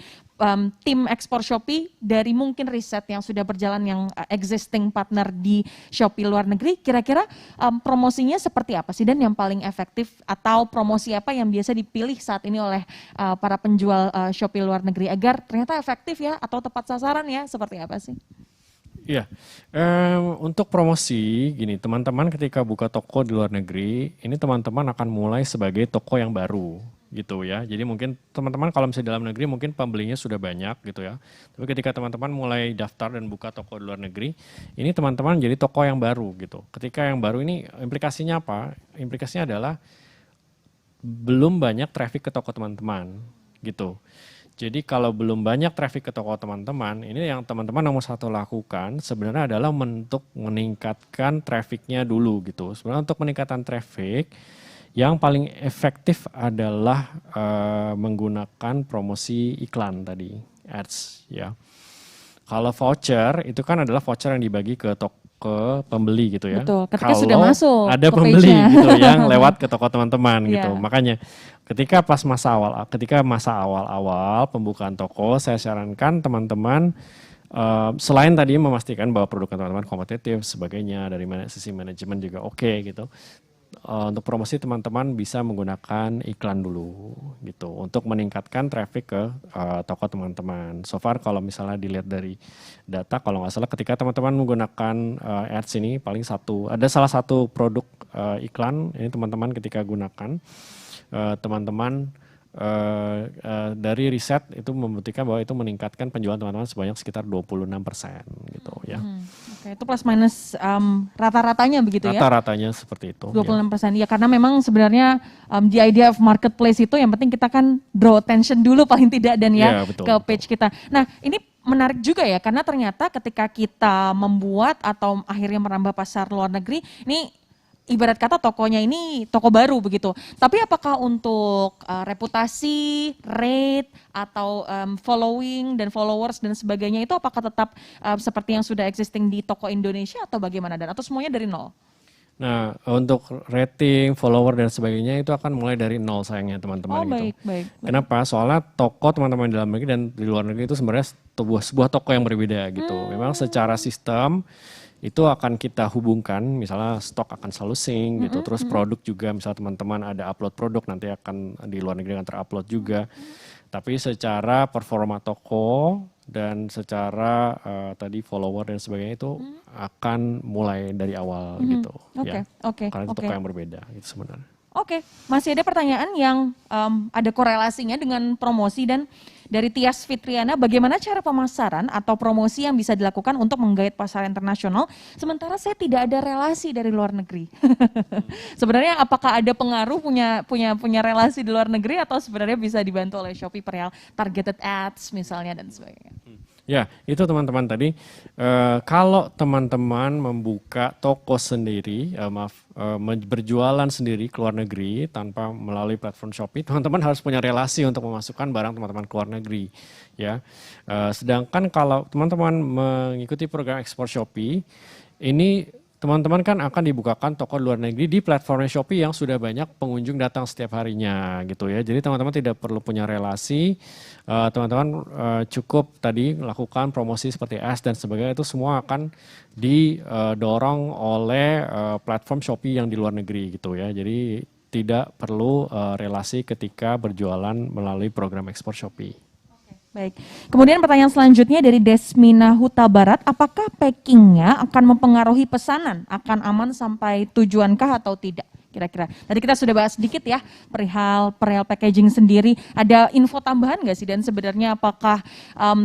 tim ekspor Shopee, dari mungkin riset yang sudah berjalan yang existing partner di Shopee luar negeri, kira-kira promosinya seperti apa sih Dan yang paling efektif, atau promosi apa yang biasa dipilih saat ini oleh para penjual Shopee luar negeri agar ternyata efektif ya atau tepat sasaran ya, seperti apa sih? Iya, untuk promosi gini, teman-teman ketika buka toko di luar negeri, ini teman-teman akan mulai sebagai toko yang baru gitu ya. Jadi mungkin teman-teman kalau misalnya di dalam negeri mungkin pembelinya sudah banyak gitu ya. Tapi ketika teman-teman mulai daftar dan buka toko di luar negeri, ini teman-teman jadi toko yang baru gitu. Ketika yang baru ini implikasinya apa? Implikasinya adalah belum banyak traffic ke toko teman-teman gitu. Jadi kalau belum banyak traffic ke toko teman-teman, ini yang teman-teman nomor 1 lakukan sebenarnya adalah untuk meningkatkan trafficnya dulu gitu. Sebenarnya untuk meningkatkan traffic, yang paling efektif adalah menggunakan promosi iklan tadi, ads ya. Kalau voucher itu kan adalah voucher yang dibagi ke pembeli gitu ya. Betul, ketika kalau sudah masuk ada ke pembeli page-nya. gitu yang lewat ke toko teman-teman gitu. Yeah. Makanya ketika masa awal-awal pembukaan toko, saya sarankan teman-teman selain tadi memastikan bahwa produk teman-teman kompetitif sebagainya, dari sisi manajemen juga oke gitu. untuk promosi teman-teman bisa menggunakan iklan dulu gitu untuk meningkatkan traffic ke toko teman-teman. So far kalau misalnya dilihat dari data, kalau nggak salah ketika teman-teman menggunakan ads ini paling ada salah satu produk iklan ini teman-teman ketika gunakan teman-teman dari riset itu membuktikan bahwa itu meningkatkan penjualan teman-teman sebanyak sekitar 26% gitu ya. Oke, itu plus minus rata-ratanya begitu ya? Rata-ratanya seperti itu. 26%. Ya karena memang sebenarnya the idea of marketplace itu yang penting kita kan draw attention dulu paling tidak dan ya betul, ke page kita. Nah ini menarik juga ya karena ternyata ketika kita membuat atau akhirnya merambah pasar luar negeri, ini ibarat kata tokonya ini toko baru begitu. Tapi apakah untuk reputasi, rate, atau following dan followers dan sebagainya itu apakah tetap seperti yang sudah existing di toko Indonesia atau bagaimana? Dan atau semuanya dari nol? Nah untuk rating, follower dan sebagainya itu akan mulai dari nol sayangnya teman-teman gitu. Baik. Kenapa? Soalnya toko teman-teman di dalam negeri dan di luar negeri itu sebenarnya sebuah toko yang berbeda gitu. Memang secara sistem itu akan kita hubungkan, misalnya stok akan selalu sync gitu, terus produk juga, misalnya teman-teman ada upload produk nanti akan di luar negeri akan terupload juga. Tapi secara performa toko dan secara tadi follower dan sebagainya itu akan mulai dari awal gitu. Karena itu toko yang berbeda gitu sebenarnya. Oke, masih ada pertanyaan yang ada korelasinya dengan promosi dan dari Tias Fitriana, bagaimana cara pemasaran atau promosi yang bisa dilakukan untuk menggait pasar internasional sementara saya tidak ada relasi dari luar negeri? Sebenarnya apakah ada pengaruh punya relasi di luar negeri atau sebenarnya bisa dibantu oleh Shopee perihal targeted ads misalnya dan sebagainya? Ya, itu teman-teman tadi, kalau teman-teman membuka toko sendiri, berjualan sendiri ke luar negeri tanpa melalui platform Shopee, teman-teman harus punya relasi untuk memasukkan barang teman-teman ke luar negeri. Ya, sedangkan kalau teman-teman mengikuti program ekspor Shopee, ini teman-teman kan akan dibukakan toko luar negeri di platformnya Shopee yang sudah banyak pengunjung datang setiap harinya gitu ya. Jadi teman-teman tidak perlu punya relasi, teman-teman cukup tadi lakukan promosi seperti ads dan sebagainya, itu semua akan didorong oleh platform Shopee yang di luar negeri gitu ya. Jadi tidak perlu relasi ketika berjualan melalui program ekspor Shopee. Baik, kemudian pertanyaan selanjutnya dari Desmina Huta Barat, apakah packingnya akan mempengaruhi pesanan, akan aman sampai tujuankah atau tidak? Kira-kira. Tadi kita sudah bahas sedikit ya perihal packaging sendiri. Ada info tambahan nggak sih? Dan sebenarnya apakah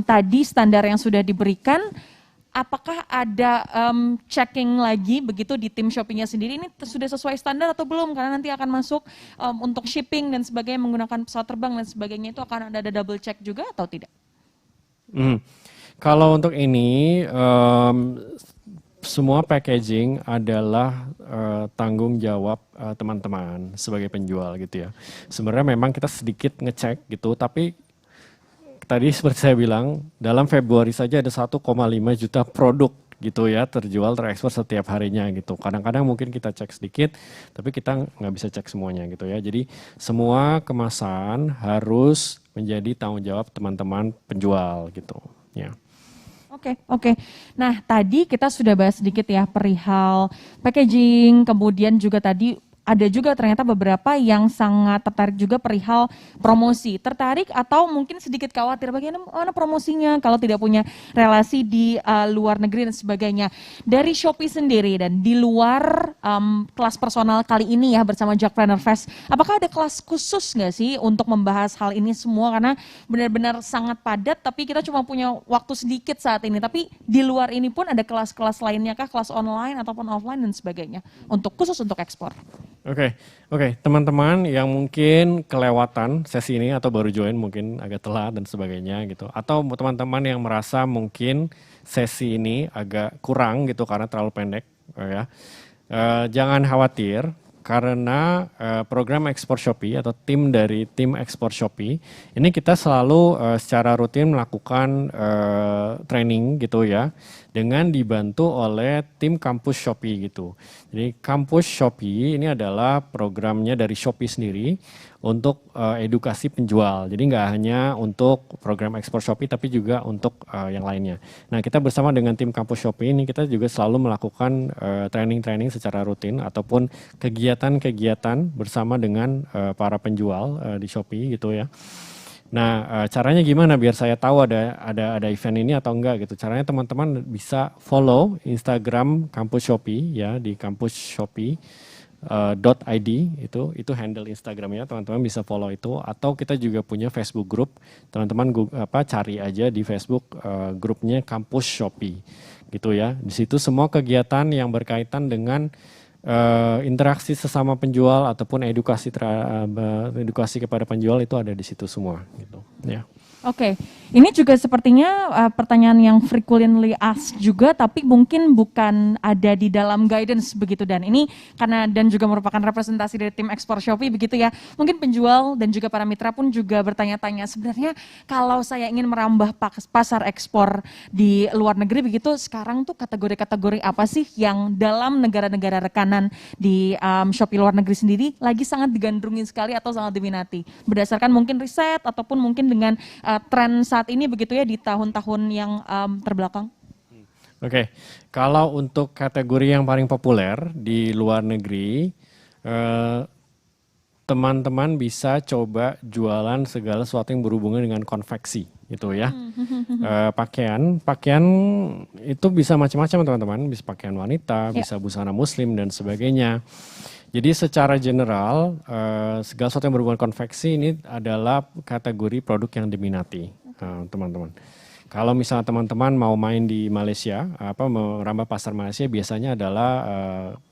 tadi standar yang sudah diberikan, apakah ada checking lagi begitu di tim Shopee-nya sendiri ini sudah sesuai standar atau belum? Karena nanti akan masuk untuk shipping dan sebagainya menggunakan pesawat terbang dan sebagainya itu akan ada double check juga atau tidak? Kalau untuk ini semua packaging adalah tanggung jawab teman-teman sebagai penjual gitu ya. Sebenarnya memang kita sedikit ngecek gitu, tapi tadi seperti saya bilang, dalam Februari saja ada 1,5 juta produk gitu ya terjual, terekspor setiap harinya gitu. Kadang-kadang mungkin kita cek sedikit, tapi kita nggak bisa cek semuanya gitu ya. Jadi semua kemasan harus menjadi tanggung jawab teman-teman penjual gitu ya. Oke. Nah tadi kita sudah bahas sedikit ya perihal packaging, kemudian juga tadi ada juga ternyata beberapa yang sangat tertarik juga perihal promosi. Tertarik atau mungkin sedikit khawatir bagaimana promosinya kalau tidak punya relasi di luar negeri dan sebagainya. Dari Shopee sendiri dan di luar kelas personal kali ini ya bersama Jackpreneur Fest, apakah ada kelas khusus nggak sih untuk membahas hal ini semua? Karena benar-benar sangat padat tapi kita cuma punya waktu sedikit saat ini. Tapi di luar ini pun ada kelas-kelas lainnya kah, kelas online ataupun offline dan sebagainya untuk khusus untuk ekspor? Oke, teman-teman yang mungkin kelewatan sesi ini atau baru join mungkin agak telat dan sebagainya gitu, atau teman-teman yang merasa mungkin sesi ini agak kurang gitu karena terlalu pendek, ya, jangan khawatir karena program ekspor Shopee atau tim dari tim ekspor Shopee ini kita selalu secara rutin melakukan training gitu ya, dengan dibantu oleh tim kampus Shopee gitu. Jadi kampus Shopee ini adalah programnya dari Shopee sendiri untuk edukasi penjual. Jadi nggak hanya untuk program ekspor Shopee tapi juga untuk yang lainnya. Nah, kita bersama dengan tim kampus Shopee ini kita juga selalu melakukan training-training secara rutin ataupun kegiatan-kegiatan bersama dengan para penjual di Shopee gitu ya. Nah, caranya gimana biar saya tahu ada event ini atau enggak gitu. Caranya teman-teman bisa follow Instagram kampus Shopee ya di kampus Shopee .id itu handle Instagramnya, teman-teman bisa follow itu, atau kita juga punya Facebook group, teman-teman cari aja di Facebook grupnya kampus Shopee gitu ya. Di situ semua kegiatan yang berkaitan dengan interaksi sesama penjual ataupun edukasi kepada penjual itu ada di situ semua gitu ya. Oke, ini juga sepertinya pertanyaan yang frequently asked juga, tapi mungkin bukan ada di dalam guidance begitu, dan ini karena dan juga merupakan representasi dari tim ekspor Shopee begitu ya. Mungkin penjual dan juga para mitra pun juga bertanya-tanya, sebenarnya kalau saya ingin merambah pasar ekspor di luar negeri begitu, sekarang tuh kategori-kategori apa sih yang dalam negara-negara rekanan di Shopee luar negeri sendiri lagi sangat digandrungi sekali atau sangat diminati, berdasarkan mungkin riset ataupun mungkin dengan tren saat ini begitu ya di tahun-tahun yang terbelakang? Oke, kalau untuk kategori yang paling populer di luar negeri, teman-teman bisa coba jualan segala sesuatu yang berhubungan dengan konveksi gitu ya. Pakaian itu bisa macam-macam teman-teman, bisa pakaian wanita, bisa busana muslim dan sebagainya. Jadi secara general segala sesuatu yang berhubungan konveksi ini adalah kategori produk yang diminati teman-teman. Kalau misalnya teman-teman mau main di Malaysia, merambah pasar Malaysia biasanya adalah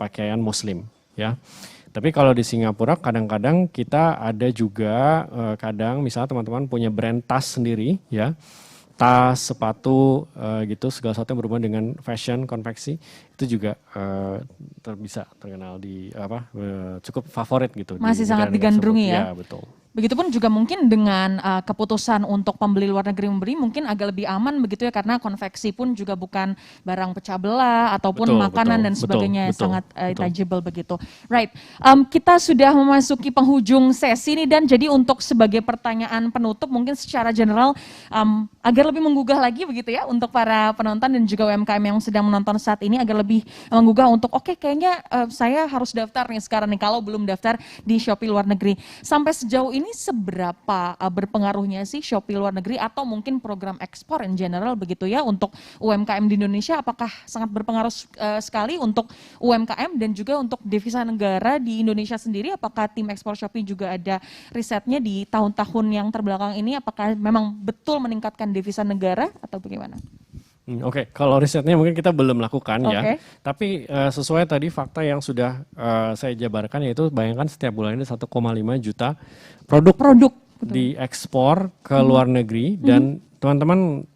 pakaian muslim ya. Tapi kalau di Singapura kadang-kadang kita ada juga kadang misalnya teman-teman punya brand tas sendiri ya. Tas, sepatu gitu, segala sesuatu yang berhubungan dengan fashion, konveksi itu juga bisa terkenal di cukup favorit gitu. Masih sangat digandrungi ya. Ya betul. Begitupun juga mungkin dengan keputusan untuk pembeli luar negeri membeli mungkin agak lebih aman begitu ya, karena konveksi pun juga bukan barang pecah belah ataupun makanan dan sebagainya yang sangat tangible begitu. Right, kita sudah memasuki penghujung sesi ini, dan jadi untuk sebagai pertanyaan penutup mungkin secara general agar lebih menggugah lagi begitu ya untuk para penonton dan juga UMKM yang sedang menonton saat ini, agar lebih menggugah untuk kayaknya saya harus daftar nih sekarang nih kalau belum daftar di Shopee luar negeri. Sampai sejauh ini seberapa berpengaruhnya sih Shopee luar negeri atau mungkin program ekspor in general begitu ya untuk UMKM di Indonesia? Apakah sangat berpengaruh sekali untuk UMKM dan juga untuk devisa negara di Indonesia sendiri? Apakah tim ekspor Shopee juga ada risetnya di tahun-tahun yang terbelakang ini? Apakah memang betul meningkatkan devisa negara atau bagaimana? Oke, kalau risetnya mungkin kita belum lakukan ya, tapi sesuai tadi fakta yang sudah saya jabarkan, yaitu bayangkan setiap bulan ini 1,5 juta produk diekspor ke luar negeri, dan teman-teman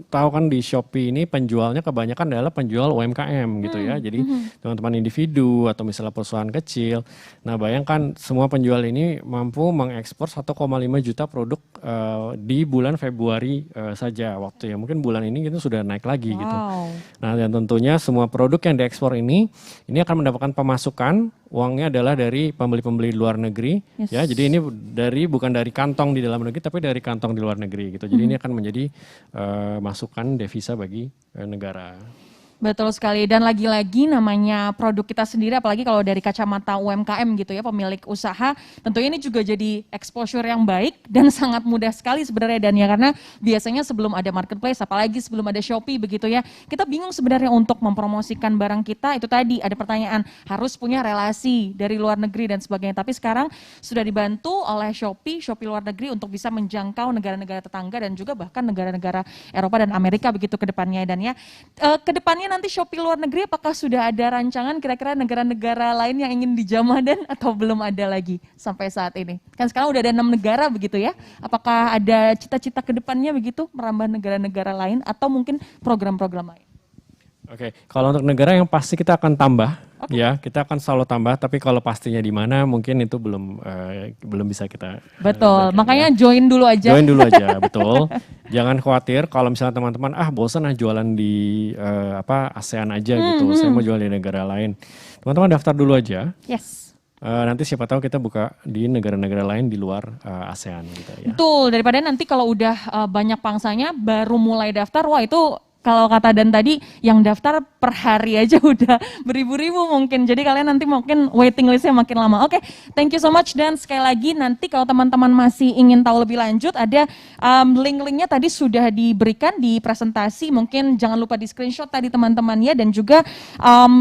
tahu kan di Shopee ini penjualnya kebanyakan adalah penjual UMKM gitu ya. Jadi teman-teman individu atau misalnya perusahaan kecil. Nah, bayangkan semua penjual ini mampu mengekspor 1,5 juta produk di bulan Februari saja waktu ya. Mungkin bulan ini itu sudah naik lagi gitu. Nah, dan tentunya semua produk yang diekspor ini akan mendapatkan pemasukan, uangnya adalah dari pembeli-pembeli luar negeri ya. Jadi ini bukan dari kantong di dalam negeri tapi dari kantong di luar negeri gitu. Jadi ini akan menjadi masukan devisa bagi negara. Betul sekali, dan lagi-lagi namanya produk kita sendiri, apalagi kalau dari kacamata UMKM gitu ya, pemilik usaha, tentunya ini juga jadi exposure yang baik dan sangat mudah sekali sebenarnya, dan ya karena biasanya sebelum ada marketplace, apalagi sebelum ada Shopee begitu ya, kita bingung sebenarnya untuk mempromosikan barang kita. Itu tadi ada pertanyaan, harus punya relasi dari luar negeri dan sebagainya, tapi sekarang sudah dibantu oleh Shopee luar negeri untuk bisa menjangkau negara-negara tetangga dan juga bahkan negara-negara Eropa dan Amerika begitu ke depannya. Dan ya ke depannya nanti Shopee luar negeri apakah sudah ada rancangan kira-kira negara-negara lain yang ingin dijamah dan atau belum ada lagi sampai saat ini? Kan sekarang udah ada 6 negara begitu ya. Apakah ada cita-cita ke depannya begitu merambah negara-negara lain atau mungkin program-program lain? Oke, kalau untuk negara yang pasti kita akan tambah, ya kita akan selalu tambah. Tapi kalau pastinya di mana mungkin itu belum bisa kita. Betul, berikan, makanya ya. join dulu aja. Join dulu aja, betul. Jangan khawatir kalau misalnya teman-teman bosan jualan di ASEAN aja gitu. Saya mau jual di negara lain. Teman-teman daftar dulu aja. Yes. Nanti siapa tahu kita buka di negara-negara lain di luar ASEAN gitu ya. Betul, daripada nanti kalau udah banyak pangsanya baru mulai daftar, wah itu kalau kata Dan tadi yang daftar per hari aja udah beribu-ribu mungkin. Jadi kalian nanti mungkin waiting listnya makin lama. Oke, thank you so much Dan. Sekali lagi nanti kalau teman-teman masih ingin tahu lebih lanjut ada link-linknya tadi sudah diberikan di presentasi. Mungkin jangan lupa di screenshot tadi teman-temannya. Dan juga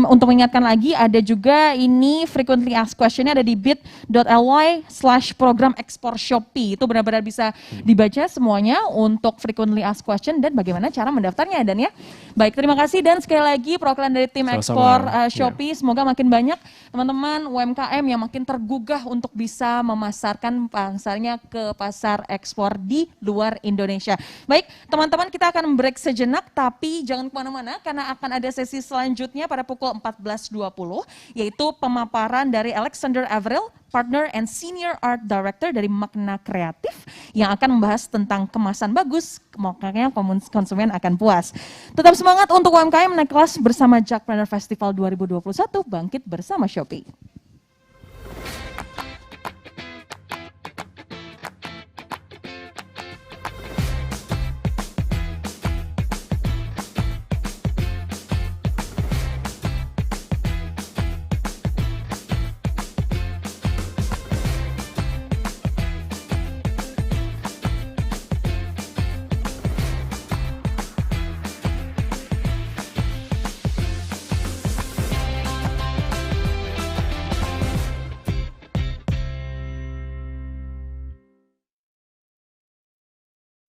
untuk mengingatkan lagi ada juga ini frequently asked questionnya ada di bit.ly/program ekspor Shopee. Itu benar-benar bisa dibaca semuanya untuk frequently asked question dan bagaimana cara mendaftarnya Dan ya. Baik, terima kasih Dan sekali lagi perwakilan dari tim ekspor Shopee. Semoga makin banyak teman-teman UMKM yang makin tergugah untuk bisa memasarkan pangsarnya ke pasar ekspor di luar Indonesia. Baik, teman-teman kita akan break sejenak tapi jangan kemana-mana karena akan ada sesi selanjutnya pada pukul 14.20 yaitu pemaparan dari Alexander Avril, Partner and Senior Art Director dari Makna Kreatif yang akan membahas tentang kemasan bagus, makanya konsumen akan puas. Tetap semangat untuk UMKM naik kelas bersama Jackpreneur Festival 2021, bangkit bersama Shopee.